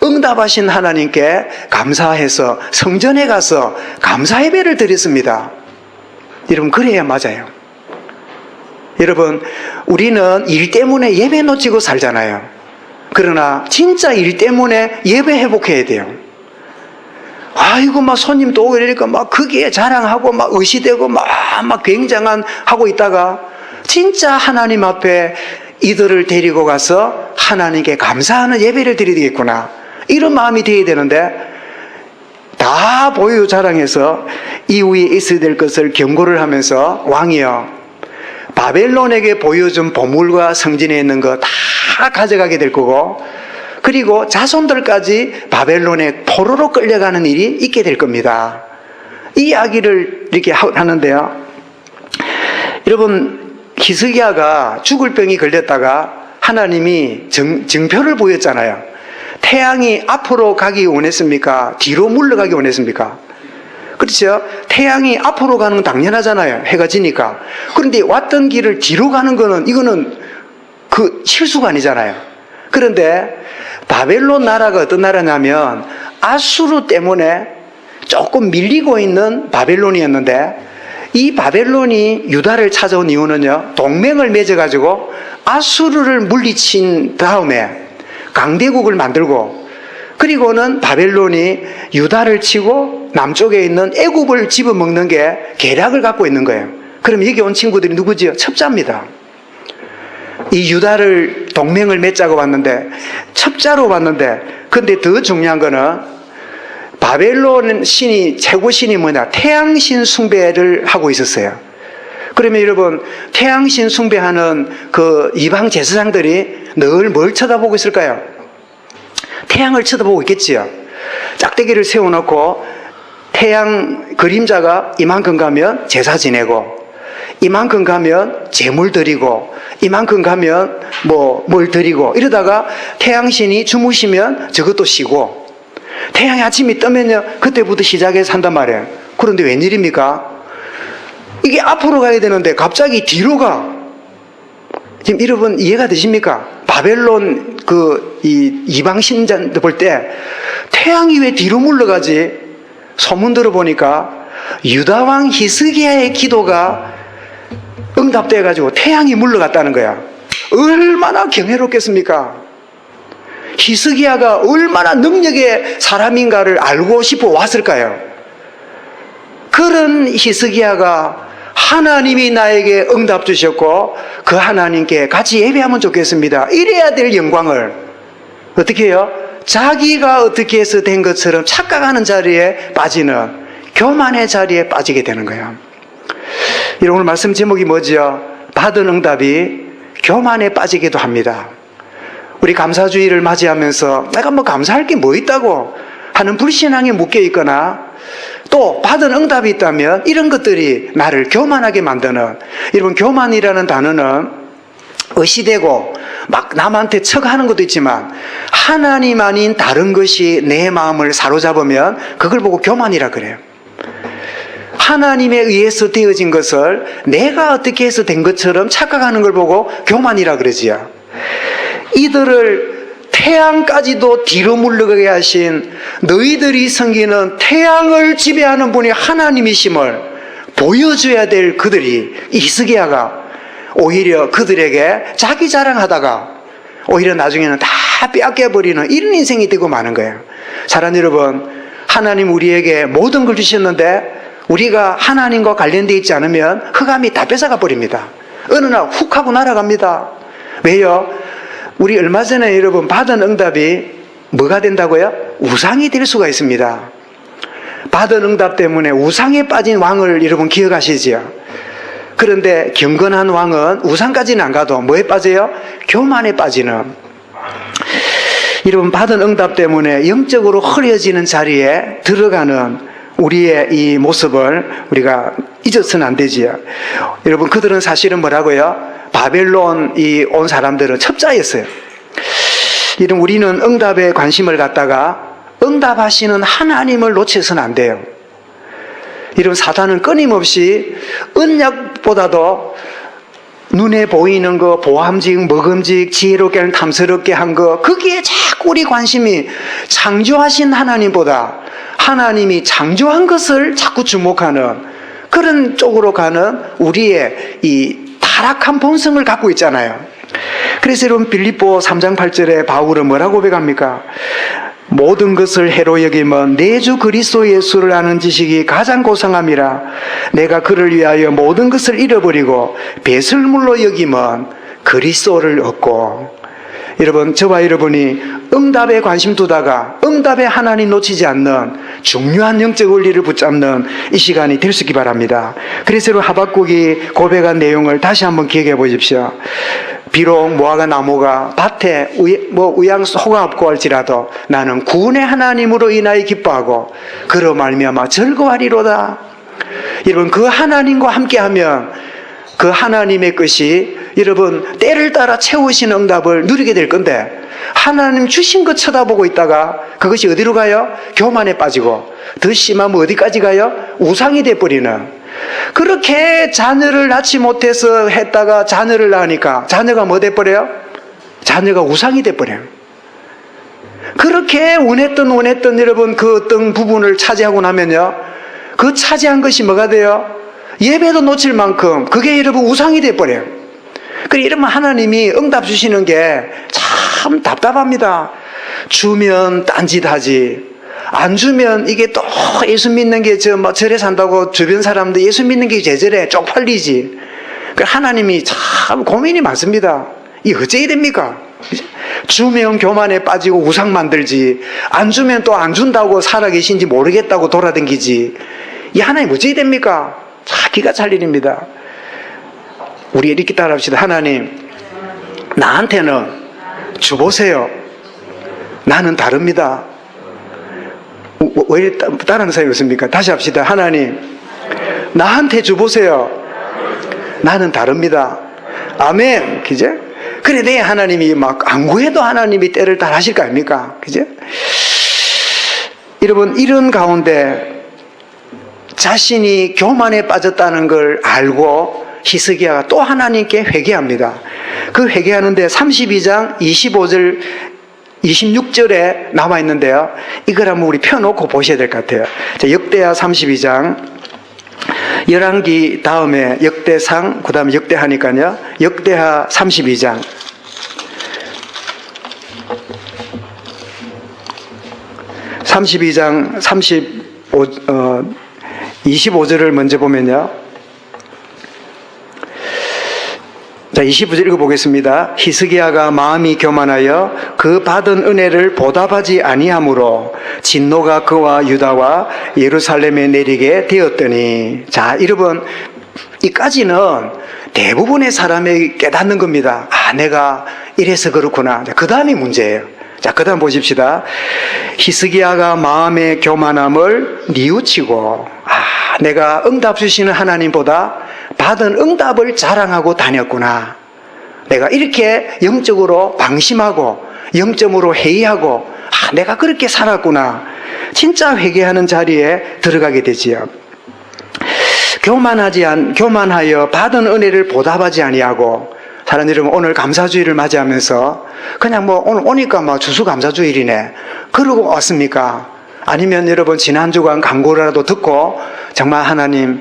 응답하신 하나님께 감사해서 성전에 가서 감사 예배를 드렸습니다. 여러분, 그래야 맞아요. 여러분, 우리는 일 때문에 예배 놓치고 살잖아요. 그러나 진짜 일 때문에 예배 회복해야 돼요. 아이고, 막 손님 또 오고 이러니까 막 거기에 자랑하고 막 의시되고 막 굉장한 하고 있다가 진짜 하나님 앞에 이들을 데리고 가서 하나님께 감사하는 예배를 드려야 되겠구나, 이런 마음이 되어야 되는데, 다 보여 자랑해서 이후에 있어야 될 것을 경고를 하면서 왕이여, 바벨론에게 보여준 보물과 성진에 있는 거 다 가져가게 될 거고, 그리고 자손들까지 바벨론에 포로로 끌려가는 일이 있게 될 겁니다. 이 이야기를 이렇게 하는데요. 여러분, 히스기야가 죽을 병이 걸렸다가 하나님이 증표를 보였잖아요. 태양이 앞으로 가기 원했습니까? 뒤로 물러가기 원했습니까? 그렇죠? 태양이 앞으로 가는 건 당연하잖아요. 해가 지니까. 그런데 왔던 길을 뒤로 가는 거는, 이거는 그 실수가 아니잖아요. 그런데 바벨론 나라가 어떤 나라냐면 아수르 때문에 조금 밀리고 있는 바벨론이었는데, 이 바벨론이 유다를 찾아온 이유는요, 동맹을 맺어가지고 아수르를 물리친 다음에 강대국을 만들고, 그리고는 바벨론이 유다를 치고 남쪽에 있는 애굽을 집어먹는 게 계략을 갖고 있는 거예요. 그럼 여기 온 친구들이 누구지요? 첩자입니다. 이 유다를 동맹을 맺자고 왔는데, 첩자로 왔는데, 근데 더 중요한 거는 바벨론 신이, 최고 신이 뭐냐? 태양신 숭배를 하고 있었어요. 그러면 여러분, 태양신 숭배하는 그 이방 제사장들이 늘 뭘 쳐다보고 있을까요? 태양을 쳐다보고 있겠지요. 짝대기를 세워놓고 태양 그림자가 이만큼 가면 제사 지내고, 이만큼 가면 제물 드리고, 이만큼 가면 뭘 드리고, 이러다가 태양신이 주무시면 저것도 쉬고, 태양이 아침이 뜨면요, 그때부터 시작해서 한단 말이에요. 그런데 웬일입니까? 이게 앞으로 가야 되는데 갑자기 뒤로 가. 지금 여러분 이해가 되십니까? 바벨론 이방 신자들 볼 때 태양이 왜 뒤로 물러가지? 소문 들어보니까 유다왕 히스기야의 기도가 응답돼가지고 태양이 물러갔다는 거야. 얼마나 경이롭겠습니까? 히스기야가 얼마나 능력의 사람인가를 알고 싶어 왔을까요? 그런 히스기야가 하나님이 나에게 응답 주셨고 그 하나님께 같이 예배하면 좋겠습니다, 이래야 될 영광을 어떻게 해요? 자기가 어떻게 해서 된 것처럼 착각하는 자리에 빠지는, 교만의 자리에 빠지게 되는 거예요. 여러분, 오늘 말씀 제목이 뭐지요? 받은 응답이 교만에 빠지기도 합니다. 우리 감사주의를 맞이하면서 내가 뭐 감사할 게 뭐 있다고 하는 불신앙에 묶여 있거나, 또 받은 응답이 있다면 이런 것들이 나를 교만하게 만드는, 여러분, 교만이라는 단어는 의시되고 막 남한테 척하는 것도 있지만 하나님 아닌 다른 것이 내 마음을 사로잡으면 그걸 보고 교만이라 그래요. 하나님에 의해서 되어진 것을 내가 어떻게 해서 된 것처럼 착각하는 걸 보고 교만이라 그러지요. 이들을 태양까지도 뒤로 물러가게 하신, 너희들이 섬기는 태양을 지배하는 분이 하나님이심을 보여줘야 될 그들이, 히스기야가 오히려 그들에게 자기 자랑하다가 오히려 나중에는 다 빼앗겨버리는 이런 인생이 되고 마는 거예요. 사랑하는 여러분, 하나님 우리에게 모든 걸 주셨는데 우리가 하나님과 관련되어 있지 않으면 흑암이 다 뺏어가 버립니다. 어느 날 훅 하고 날아갑니다. 왜요? 우리 얼마 전에 여러분 받은 응답이 뭐가 된다고요? 우상이 될 수가 있습니다. 받은 응답 때문에 우상에 빠진 왕을 여러분 기억하시지요? 그런데 경건한 왕은 우상까지는 안 가도 뭐에 빠져요? 교만에 빠지는. 여러분, 받은 응답 때문에 영적으로 흐려지는 자리에 들어가는 우리의 이 모습을 우리가 잊어서는 안 되지요. 여러분, 그들은 사실은 뭐라고요? 바벨론 온 사람들은 첩자였어요. 이런 우리는 응답에 관심을 갖다가 응답하시는 하나님을 놓쳐서는 안 돼요. 이런 사단은 끊임없이 언약보다도 눈에 보이는 거, 보암직, 먹음직, 지혜롭게 탐스럽게 한 거, 거기에 자꾸 우리 관심이 창조하신 하나님보다 하나님이 창조한 것을 자꾸 주목하는 그런 쪽으로 가는 우리의 이 타락한 본성을 갖고 있잖아요. 그래서 여러분 빌립보 3장 8절에 바울은 뭐라고 고백합니까? 모든 것을 해로 여김은 내 주 그리스도 예수를 아는 지식이 가장 고상함이라. 내가 그를 위하여 모든 것을 잃어버리고 배설물로 여김은 그리스도를 얻고. 여러분, 저와 여러분이 응답에 관심 두다가 응답에 하나님 놓치지 않는 중요한 영적 원리를 붙잡는 이 시간이 될 수 있기 바랍니다. 그래서 여러분 하박국이 고백한 내용을 다시 한번 기억해 보십시오. 비록 무화과 나무가 밭에 우양소가 없고 할지라도 나는 구원의 하나님으로 인하여 기뻐하고 그로 말미암아 즐거워하리로다. 여러분, 그 하나님과 함께하면 그 하나님의 것이 여러분 때를 따라 채우시는 응답을 누리게 될 건데, 하나님 주신 것 쳐다보고 있다가 그것이 어디로 가요? 교만에 빠지고, 더 심하면 어디까지 가요? 우상이 돼버리는. 그렇게 자녀를 낳지 못해서 했다가 자녀를 낳으니까 자녀가 뭐 돼버려요? 자녀가 우상이 돼버려요. 그렇게 원했던 여러분 그 어떤 부분을 차지하고 나면요, 그 차지한 것이 뭐가 돼요? 예배도 놓칠 만큼 그게 여러분 우상이 돼버려요. 그래, 이러면 하나님이 응답 주시는 게 참 답답합니다. 주면 딴짓하지, 안 주면 이게 또 예수 믿는 게 절에 산다고 주변 사람들 예수 믿는 게 제절에 쪽팔리지. 하나님이 참 고민이 많습니다. 이 어찌해야 됩니까? 주면 교만에 빠지고 우상 만들지, 안 주면 또 안 준다고 살아계신지 모르겠다고 돌아다니지. 이 하나님 어찌해야 됩니까? 참 기가 찰 일입니다. 우리 이렇게 따라합시다. 하나님, 나한테는 주보세요. 나는 다릅니다. 왜 따라하는 사람이 없습니까? 다시 합시다. 하나님, 나한테 주보세요. 나는 다릅니다. 아멘. 그죠? 그래, 내 하나님이 막 안 구해도 하나님이 때를 다 하실 거 아닙니까? 그죠? 여러분, 이런 가운데 자신이 교만에 빠졌다는 걸 알고 히스기야가 또 하나님께 회개합니다. 그 회개하는데 32장 25절 26절에 나와 있는데요, 이걸 한번 우리 펴놓고 보셔야 될 것 같아요. 자, 역대하 32장, 열왕기 다음에 역대상, 그 다음에 역대하니까요, 역대하 32장 32장 25절을 먼저 보면요, 자, 25절 읽어보겠습니다. 히스기야가 마음이 교만하여 그 받은 은혜를 보답하지 아니하므로 진노가 그와 유다와 예루살렘에 내리게 되었더니. 자, 여러분, 이까지는 대부분의 사람이 깨닫는 겁니다. 아, 내가 이래서 그렇구나. 그 다음이 문제예요. 자, 그 다음 보십시다. 히스기야가 마음의 교만함을 뉘우치고, 아, 내가 응답 주시는 하나님보다 받은 응답을 자랑하고 다녔구나. 내가 이렇게 영적으로 방심하고 영적으로 회의하고, 아, 내가 그렇게 살았구나. 진짜 회개하는 자리에 들어가게 되지요. 교만하여 받은 은혜를 보답하지 아니하고. 사람 여러분, 오늘 감사주일을 맞이하면서 그냥 오늘 오니까 추수감사주일이네 그러고 왔습니까? 아니면 여러분 지난주간 광고라도 듣고 정말 하나님,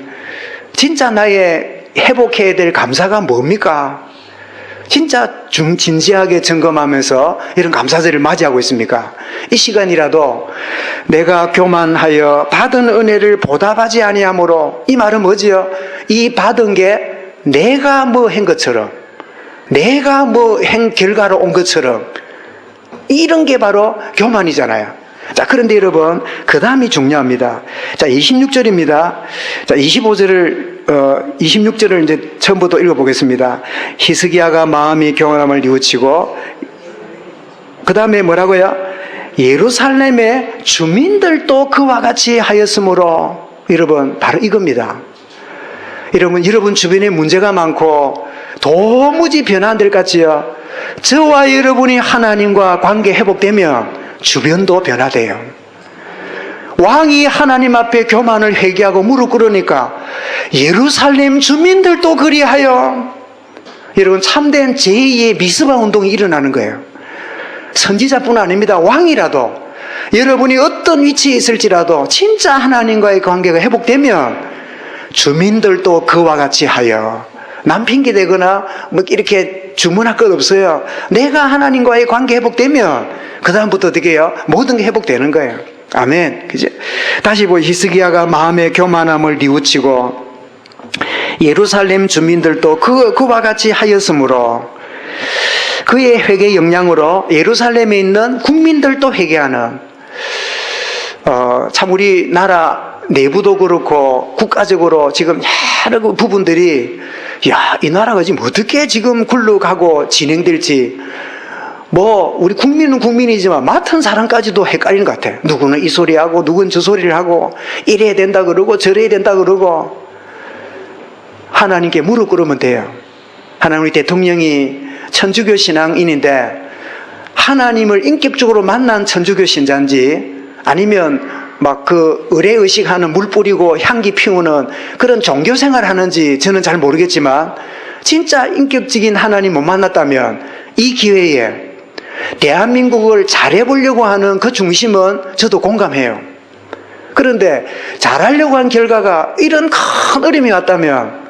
진짜 나의 회복해야 될 감사가 뭡니까? 진짜 진지하게 점검하면서 이런 감사절을 맞이하고 있습니까? 이 시간이라도 내가 교만하여 받은 은혜를 보답하지 아니하므로, 이 말은 뭐지요? 이 받은 게 내가 한 것처럼, 내가 한 결과로 온 것처럼, 이런 게 바로 교만이잖아요. 자, 그런데 여러분, 그 다음이 중요합니다. 자, 26절입니다. 자, 26절을 이제 처음부터 읽어보겠습니다. 히스기야가 마음이 교만함을 뉘우치고, 그 다음에 뭐라고요? 예루살렘의 주민들도 그와 같이 하였으므로. 여러분, 바로 이겁니다. 여러분 주변에 문제가 많고 도무지 변화 안 될 것 같지요? 저와 여러분이 하나님과 관계 회복되면 주변도 변화돼요. 왕이 하나님 앞에 교만을 회개하고 무릎 꿇으니까 예루살렘 주민들도 그리하여, 여러분, 참된 제2의 미스바 운동이 일어나는 거예요. 선지자뿐 아닙니다. 왕이라도, 여러분이 어떤 위치에 있을지라도 진짜 하나님과의 관계가 회복되면 주민들도 그와 같이 하여, 남 핑계대거나 뭐 이렇게 주문할 것 없어요. 내가 하나님과의 관계 회복되면 그 다음부터 어떻게 해요? 모든 게 회복되는 거예요. 아멘. 그죠? 다시 히스기야가 마음의 교만함을 뉘우치고 예루살렘 주민들도 그와 같이 하였으므로 그의 회개 역량으로 예루살렘에 있는 국민들도 회개하는, 참 우리나라 내부도 그렇고 국가적으로 지금 여러 부분들이, 야, 이 나라가 지금 어떻게 지금 굴러가고 진행될지, 우리 국민은 국민이지만 맡은 사람까지도 헷갈리는 것 같아요. 누구는 이 소리 하고 누구는 저 소리를 하고, 이래야 된다 그러고 저래야 된다 그러고. 하나님께 무릎 꿇으면 돼요. 하나님, 우리 대통령이 천주교 신앙인인데 하나님을 인격적으로 만난 천주교 신자인지, 아니면 막 그 의례의식하는 물 뿌리고 향기 피우는 그런 종교 생활 하는지 저는 잘 모르겠지만, 진짜 인격적인 하나님 못 만났다면 이 기회에 대한민국을 잘해보려고 하는 그 중심은 저도 공감해요. 그런데 잘하려고 한 결과가 이런 큰 어려움이 왔다면,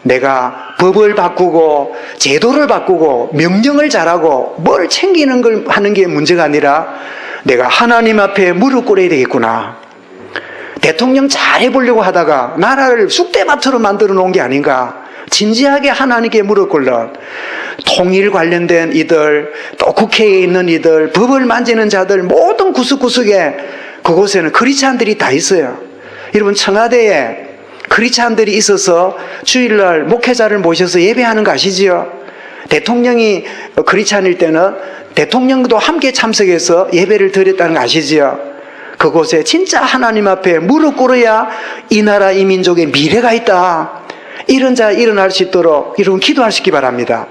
내가 법을 바꾸고 제도를 바꾸고 명령을 잘하고 뭘 챙기는 걸 하는 게 문제가 아니라 내가 하나님 앞에 무릎 꿇어야 되겠구나. 대통령 잘해보려고 하다가 나라를 쑥대밭으로 만들어 놓은 게 아닌가. 진지하게 하나님께 무릎 꿇는 통일 관련된 이들, 또 국회에 있는 이들, 법을 만지는 자들, 모든 구석구석에 그곳에는 크리스찬들이 다 있어요. 여러분, 청와대에 크리스찬들이 있어서 주일날 목회자를 모셔서 예배하는 거 아시지요? 대통령이 크리스찬일 때는 대통령도 함께 참석해서 예배를 드렸다는 거 아시지요? 그곳에 진짜 하나님 앞에 무릎 꿇어야 이 나라 이 민족의 미래가 있다. 이런 자 일어날 수 있도록 여러분 기도하시기 바랍니다.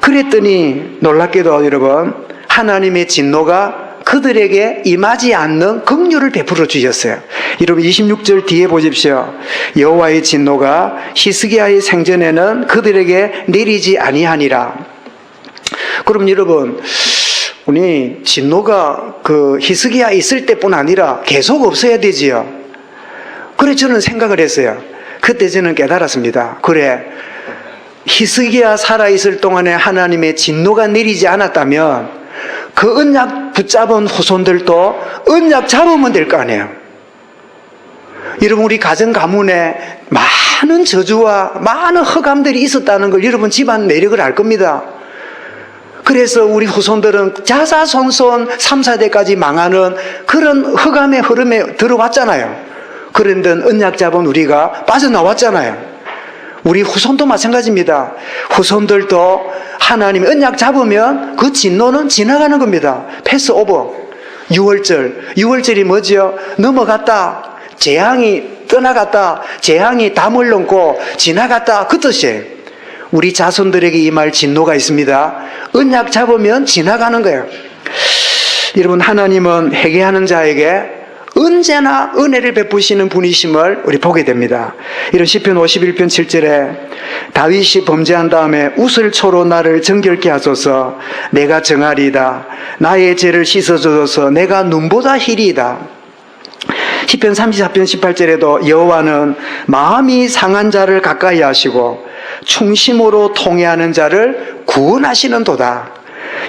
그랬더니 놀랍게도 여러분, 하나님의 진노가 그들에게 임하지 않는 긍휼을 베풀어 주셨어요. 여러분 26절 뒤에 보십시오. 여호와의 진노가 히스기야의 생전에는 그들에게 내리지 아니하니라. 그럼 여러분, 우리 진노가 그 히스기야 있을 때뿐 아니라 계속 없어야 되지요. 그래 저는 생각을 했어요. 그때 저는 깨달았습니다. 그래, 히스기야 살아있을 동안에 하나님의 진노가 내리지 않았다면 그 언약 붙잡은 후손들도 언약 잡으면 될 거 아니에요. 여러분, 우리 가정 가문에 많은 저주와 많은 흑암들이 있었다는 걸 여러분 집안 내력을 알 겁니다. 그래서 우리 후손들은 자자손손 3, 4대까지 망하는 그런 흑암의 흐름에 들어왔잖아요. 그런데 언약 잡은 우리가 빠져나왔잖아요. 우리 후손도 마찬가지입니다. 후손들도 하나님 언약 잡으면 그 진노는 지나가는 겁니다. 패스 오버. 6월절이 뭐지요? 넘어갔다. 재앙이 떠나갔다. 재앙이 담을 넘고 지나갔다. 그 뜻이에요. 우리 자손들에게 임할 진노가 있습니다. 언약 잡으면 지나가는 거예요. 여러분, 하나님은 회개하는 자에게 언제나 은혜를 베푸시는 분이심을 우리 보게 됩니다. 이런 시편 51편 7절에 다윗이 범죄한 다음에 웃을초로 나를 정결케 하소서. 내가 정하리이다. 나의 죄를 씻어주소서. 내가 눈보다 희리이다. 시편 34편 18절에도 여호와는 마음이 상한 자를 가까이 하시고 충심으로 통회하는 자를 구원하시는 도다.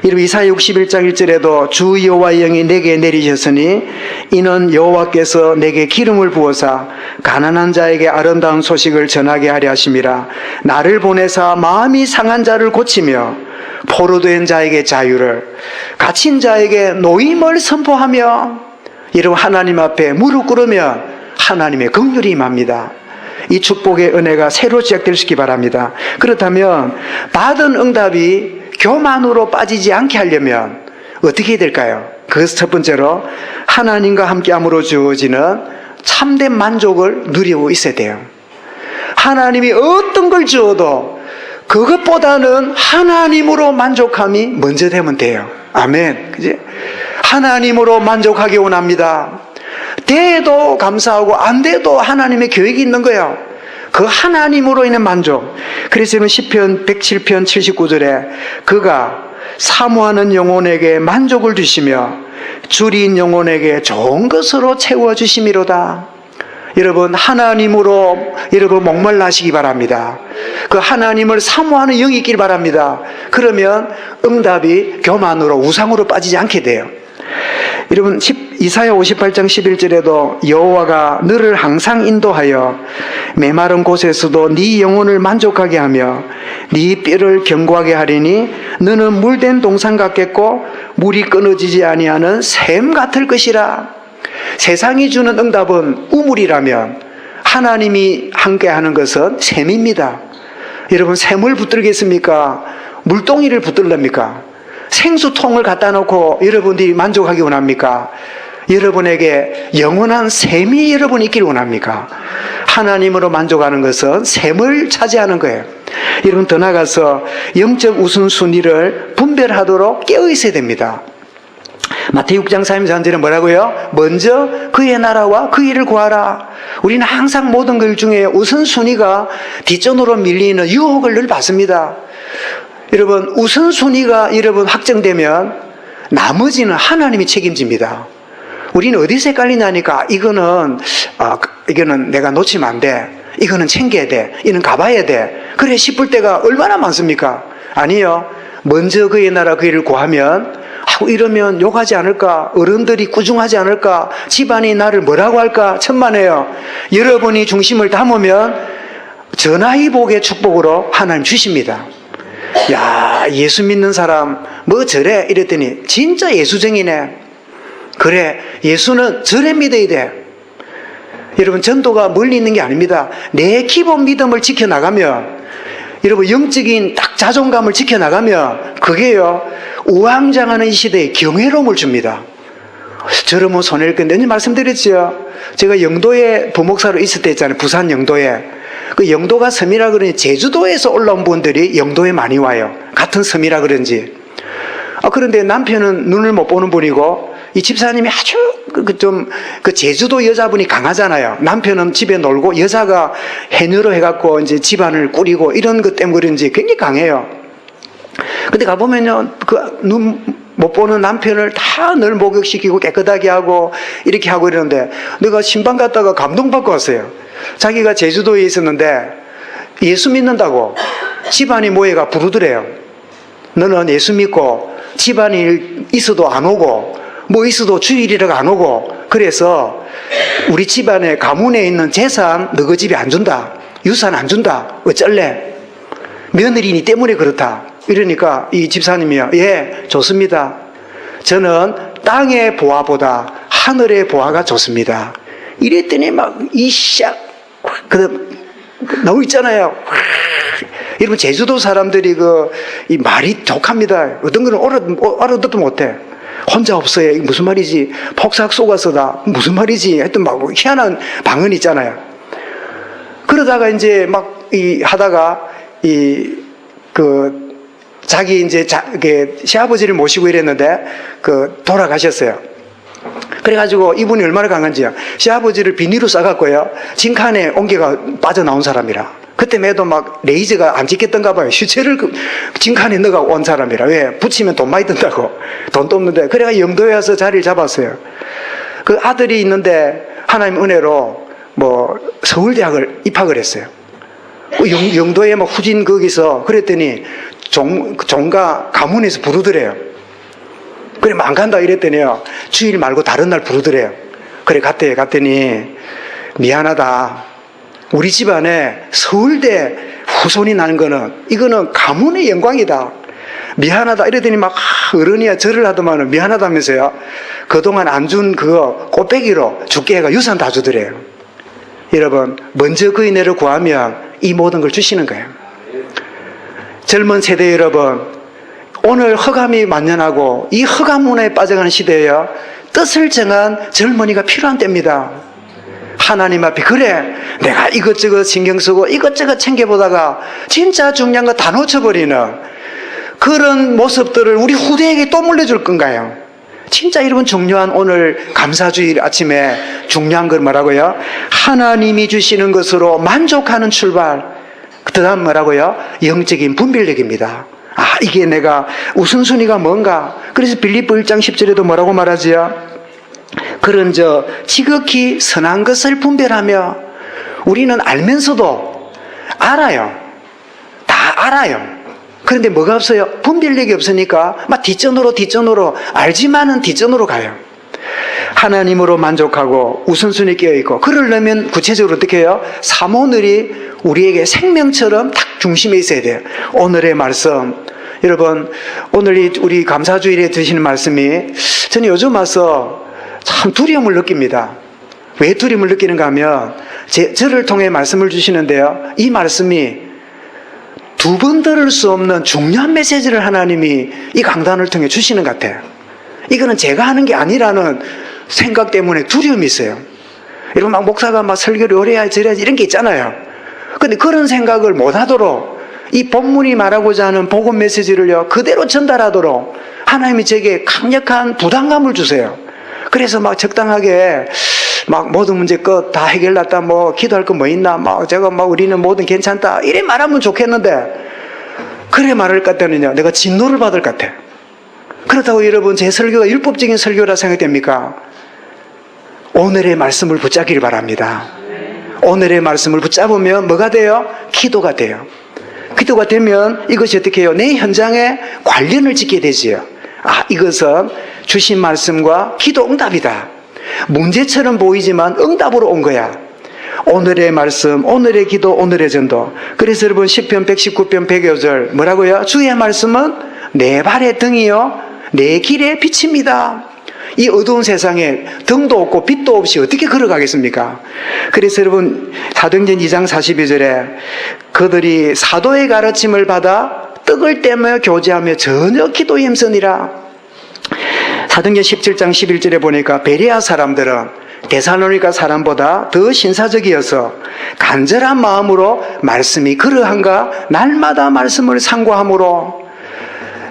여러분, 이사야 61장 1절에도 주 여호와의 영이 내게 내리셨으니 이는 여호와께서 내게 기름을 부어사 가난한 자에게 아름다운 소식을 전하게 하려 하심이라. 나를 보내사 마음이 상한 자를 고치며 포로된 자에게 자유를, 갇힌 자에게 노임을 선포하며. 여러분, 하나님 앞에 무릎 꿇으면 하나님의 긍휼이 임합니다. 이 축복의 은혜가 새로 시작될 수 있기 바랍니다. 그렇다면 받은 응답이 교만으로 빠지지 않게 하려면 어떻게 해야 될까요? 그것은 첫 번째로 하나님과 함께함으로 주어지는 참된 만족을 누리고 있어야 돼요. 하나님이 어떤 걸 주어도 그것보다는 하나님으로 만족함이 먼저 되면 돼요. 아멘. 그지? 하나님으로 만족하기 원합니다. 돼도 감사하고 안 돼도 하나님의 계획이 있는 거예요. 그 하나님으로 인한 만족. 그래서 시편 107편 79절에 그가 사모하는 영혼에게 만족을 주시며 줄인 영혼에게 좋은 것으로 채워주심이로다. 여러분, 하나님으로 여러분 목말라 하시기 바랍니다. 그 하나님을 사모하는 영이 있길 바랍니다. 그러면 응답이 교만으로 우상으로 빠지지 않게 돼요. 여러분, 이사야 58장 11절에도 여호와가 너를 항상 인도하여 메마른 곳에서도 네 영혼을 만족하게 하며 네 뼈를 견고하게 하리니 너는 물된 동산 같겠고 물이 끊어지지 아니하는 샘 같을 것이라. 세상이 주는 응답은 우물이라면 하나님이 함께하는 것은 샘입니다. 여러분, 샘을 붙들겠습니까? 물동이를 붙들랍니까? 생수통을 갖다 놓고 여러분들이 만족하기 원합니까? 여러분에게 영원한 샘이 여러분 있기를 원합니까? 하나님으로 만족하는 것은 샘을 차지하는 거예요. 여러분, 더 나아가서 영적 우선순위를 분별하도록 깨어 있어야 됩니다. 마태복음 6장 33절에 뭐라고요? 먼저 그의 나라와 그 일을 구하라. 우리는 항상 모든 것 중에 우선순위가 뒷전으로 밀리는 유혹을 늘 받습니다. 여러분, 우선순위가 여러분 확정되면 나머지는 하나님이 책임집니다. 우리는 어디서 헷갈리냐니까 이거는 내가 놓치면 안 돼. 이거는 챙겨야 돼. 이는 가봐야 돼. 그래 싶을 때가 얼마나 많습니까? 아니요. 먼저 그의 나라 그 일을 구하면 이러면 욕하지 않을까? 어른들이 꾸중하지 않을까? 집안이 나를 뭐라고 할까? 천만에요. 여러분이 중심을 담으면 전화위복의 축복으로 하나님 주십니다. 야, 예수 믿는 사람 뭐 저래? 이랬더니 진짜 예수쟁이네. 그래, 예수는 저래 믿어야 돼. 여러분, 전도가 멀리 있는 게 아닙니다. 내 기본 믿음을 지켜나가면, 여러분, 영적인 딱 자존감을 지켜나가면 그게요, 우왕좌왕하는 이 시대에 경외로움을 줍니다. 저러면 손해일 건데, 언제 말씀드렸죠? 제가 영도에 부목사로 있을 때 있잖아요. 부산 영도에. 그 영도가 섬이라 그러니 제주도에서 올라온 분들이 영도에 많이 와요. 같은 섬이라 그런지. 그런데 남편은 눈을 못 보는 분이고, 이 집사님이 아주 제주도 여자분이 강하잖아요. 남편은 집에 놀고 여자가 해녀로 해갖고 이제 집안을 꾸리고 이런 것 때문에 그런지 굉장히 강해요. 근데 가보면요, 그 눈 못 보는 남편을 다 늘 목욕시키고 깨끗하게 하고 이렇게 하고 이러는데, 내가 신방 갔다가 감동받고 왔어요. 자기가 제주도에 있었는데 예수 믿는다고 집안이 모여가 부르더래요. 너는 예수 믿고 집안이 있어도 안 오고 뭐 있어도 주일이라고 안 오고, 그래서 우리 집안에 가문에 있는 재산 너희 집에 안 준다. 유산 안 준다. 어쩔래? 며느리니 때문에 그렇다. 이러니까 이 집사님이요, 예, 좋습니다. 저는 땅의 보화보다 하늘의 보화가 좋습니다. 이랬더니 막 나오 있잖아요. 여러분, 제주도 사람들이 이 말이 독합니다. 어떤 거는 알아듣도 못해. 혼자 없어요. 이게 무슨 말이지? 폭삭 속아서다. 무슨 말이지? 하여튼 막 희한한 방언이 있잖아요. 그러다가 이제 하다가 자기 이제 시아버지를 모시고 이랬는데 돌아가셨어요. 그래가지고 이분이 얼마나 강한지요. 시아버지를 비닐로 싸갖고요, 징칸에 옹개가 빠져나온 사람이라. 그때 매도 레이저가 안 찍혔던가 봐요. 시체를 징칸에 넣어가 온 사람이라. 왜? 붙이면 돈 많이 든다고. 돈도 없는데. 그래가 영도에 와서 자리를 잡았어요. 그 아들이 있는데 하나님 은혜로 서울대학을 입학을 했어요. 영도에 후진 거기서 그랬더니 종가 가문에서 부르더래요. 그래, 안 간다 이랬더니요, 주일 말고 다른 날 부르더래요. 그래, 갔더니 미안하다. 우리 집안에 서울대 후손이 나는 이거는 가문의 영광이다. 미안하다. 이러더니 어른이야 절을 하더만은 미안하다면서요. 그동안 안 준 그거 꽃배기로 죽게 해가 유산 다 주더래요. 여러분, 먼저 그 은혜를 구하면 이 모든 걸 주시는 거예요. 젊은 세대 여러분, 오늘 허감이 만연하고 이 허감 문화에 빠져가는 시대에요, 뜻을 정한 젊은이가 필요한 때입니다. 하나님 앞에, 그래, 내가 이것저것 신경 쓰고 이것저것 챙겨보다가 진짜 중요한 거 다 놓쳐버리는 그런 모습들을 우리 후대에게 또 물려줄 건가요? 진짜 여러분 중요한 오늘 감사주일 아침에 중요한 건 뭐라고요? 하나님이 주시는 것으로 만족하는 출발. 그 다음 뭐라고요? 영적인 분별력입니다. 아, 이게 내가 우선순위가 뭔가. 그래서 빌립보 1장 10절에도 뭐라고 말하지요? 그런저 지극히 선한 것을 분별하며. 우리는 알면서도 알아요. 다 알아요. 그런데 뭐가 없어요? 분별력이 없으니까 막 뒷전으로 알지만은 뒷전으로 가요. 하나님으로 만족하고 우선순위 끼어있고, 그러려면 구체적으로 어떻게 해요? 사모늘이 우리에게 생명처럼 딱 중심에 있어야 돼요. 오늘의 말씀, 여러분 오늘 우리 감사주일에 드시는 말씀이, 저는 요즘 와서 참 두려움을 느낍니다. 왜 두려움을 느끼는가 하면 저를 통해 말씀을 주시는데요, 이 말씀이 두 번 들을 수 없는 중요한 메시지를 하나님이 이 강단을 통해 주시는 것 같아요. 이거는 제가 하는 게 아니라는 생각 때문에 두려움이 있어요. 여러분 막 목사가 막 설교를 오래 해야지 저래야지 이런 게 있잖아요. 근데 그런 생각을 못 하도록, 이 본문이 말하고자 하는 복음 메시지를요 그대로 전달하도록 하나님이 제게 강력한 부담감을 주세요. 그래서 막 적당하게 막 모든 문제 끝 다 해결났다, 뭐 기도할 거 뭐 있나, 막 제가 막 우리는 뭐든 괜찮다 이래 말하면 좋겠는데, 그래 말할 것 같다는요 내가 진노를 받을 것 같아. 그렇다고 여러분 제 설교가 율법적인 설교라 생각됩니까? 오늘의 말씀을 붙잡기를 바랍니다. 오늘의 말씀을 붙잡으면 뭐가 돼요? 기도가 돼요. 기도가 되면 이것이 어떻게 해요? 내 현장에 관련을 짓게 되지요. 아, 이것은 주신 말씀과 기도 응답이다. 문제처럼 보이지만 응답으로 온 거야. 오늘의 말씀, 오늘의 기도, 오늘의 전도. 그래서 여러분 시편 119편 105절 뭐라고요? 주의 말씀은 내 발의 등이요 내 길의 빛입니다. 이 어두운 세상에 등도 없고 빛도 없이 어떻게 걸어가겠습니까? 그래서 여러분 사도행전 2장 42절에 그들이 사도의 가르침을 받아 떡을 떼며 교제하며 전혀 기도에 힘쓰니라. 사도행전 17장 11절에 보니까 베레아 사람들은 데살로니가 사람보다 더 신사적이어서 간절한 마음으로 말씀이 그러한가 날마다 말씀을 상고함으로,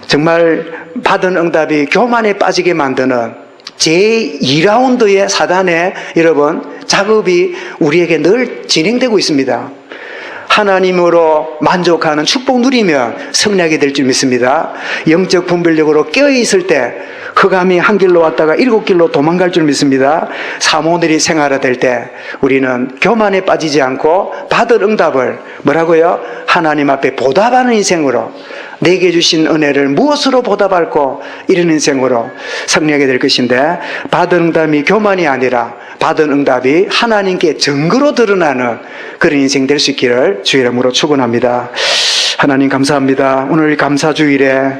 정말 받은 응답이 교만에 빠지게 만드는 제2라운드의 사단의 여러분 작업이 우리에게 늘 진행되고 있습니다. 하나님으로 만족하는 축복 누리면 승리하게 될 줄 믿습니다. 영적 분별력으로 깨어있을 때 흑암이 한 길로 왔다가 7길로 도망갈 줄 믿습니다. 사모들이 생활화될 때 우리는 교만에 빠지지 않고 받을 응답을 뭐라고요? 하나님 앞에 보답하는 인생으로, 내게 주신 은혜를 무엇으로 보답할고 이런 인생으로 승리하게 될 것인데, 받은 응답이 교만이 아니라 받은 응답이 하나님께 증거로 드러나는 그런 인생 될 수 있기를 주의 이름으로 축원합니다. 하나님 감사합니다. 오늘 감사주일에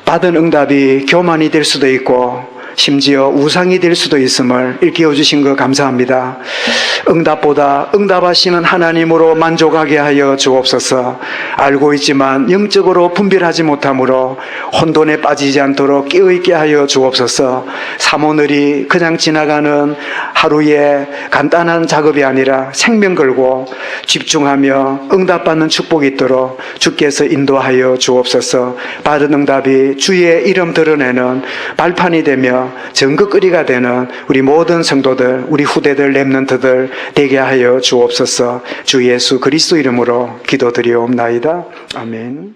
받은 응답이 교만이 될 수도 있고 심지어 우상이 될 수도 있음을 일깨워 주신 것 감사합니다. 응답보다 응답하시는 하나님으로 만족하게 하여 주옵소서. 알고 있지만 영적으로 분별하지 못하므로 혼돈에 빠지지 않도록 깨어있게 하여 주옵소서. 사모늘이 그냥 지나가는 하루의 간단한 작업이 아니라 생명 걸고 집중하며 응답받는 축복이 있도록 주께서 인도하여 주옵소서. 받은 응답이 주의 이름 드러내는 발판이 되며 증거거리가 되는 우리 모든 성도들, 우리 후대들, 렘넌트들 되게 하여 주옵소서. 주 예수 그리스도 이름으로 기도드리옵나이다. 아멘.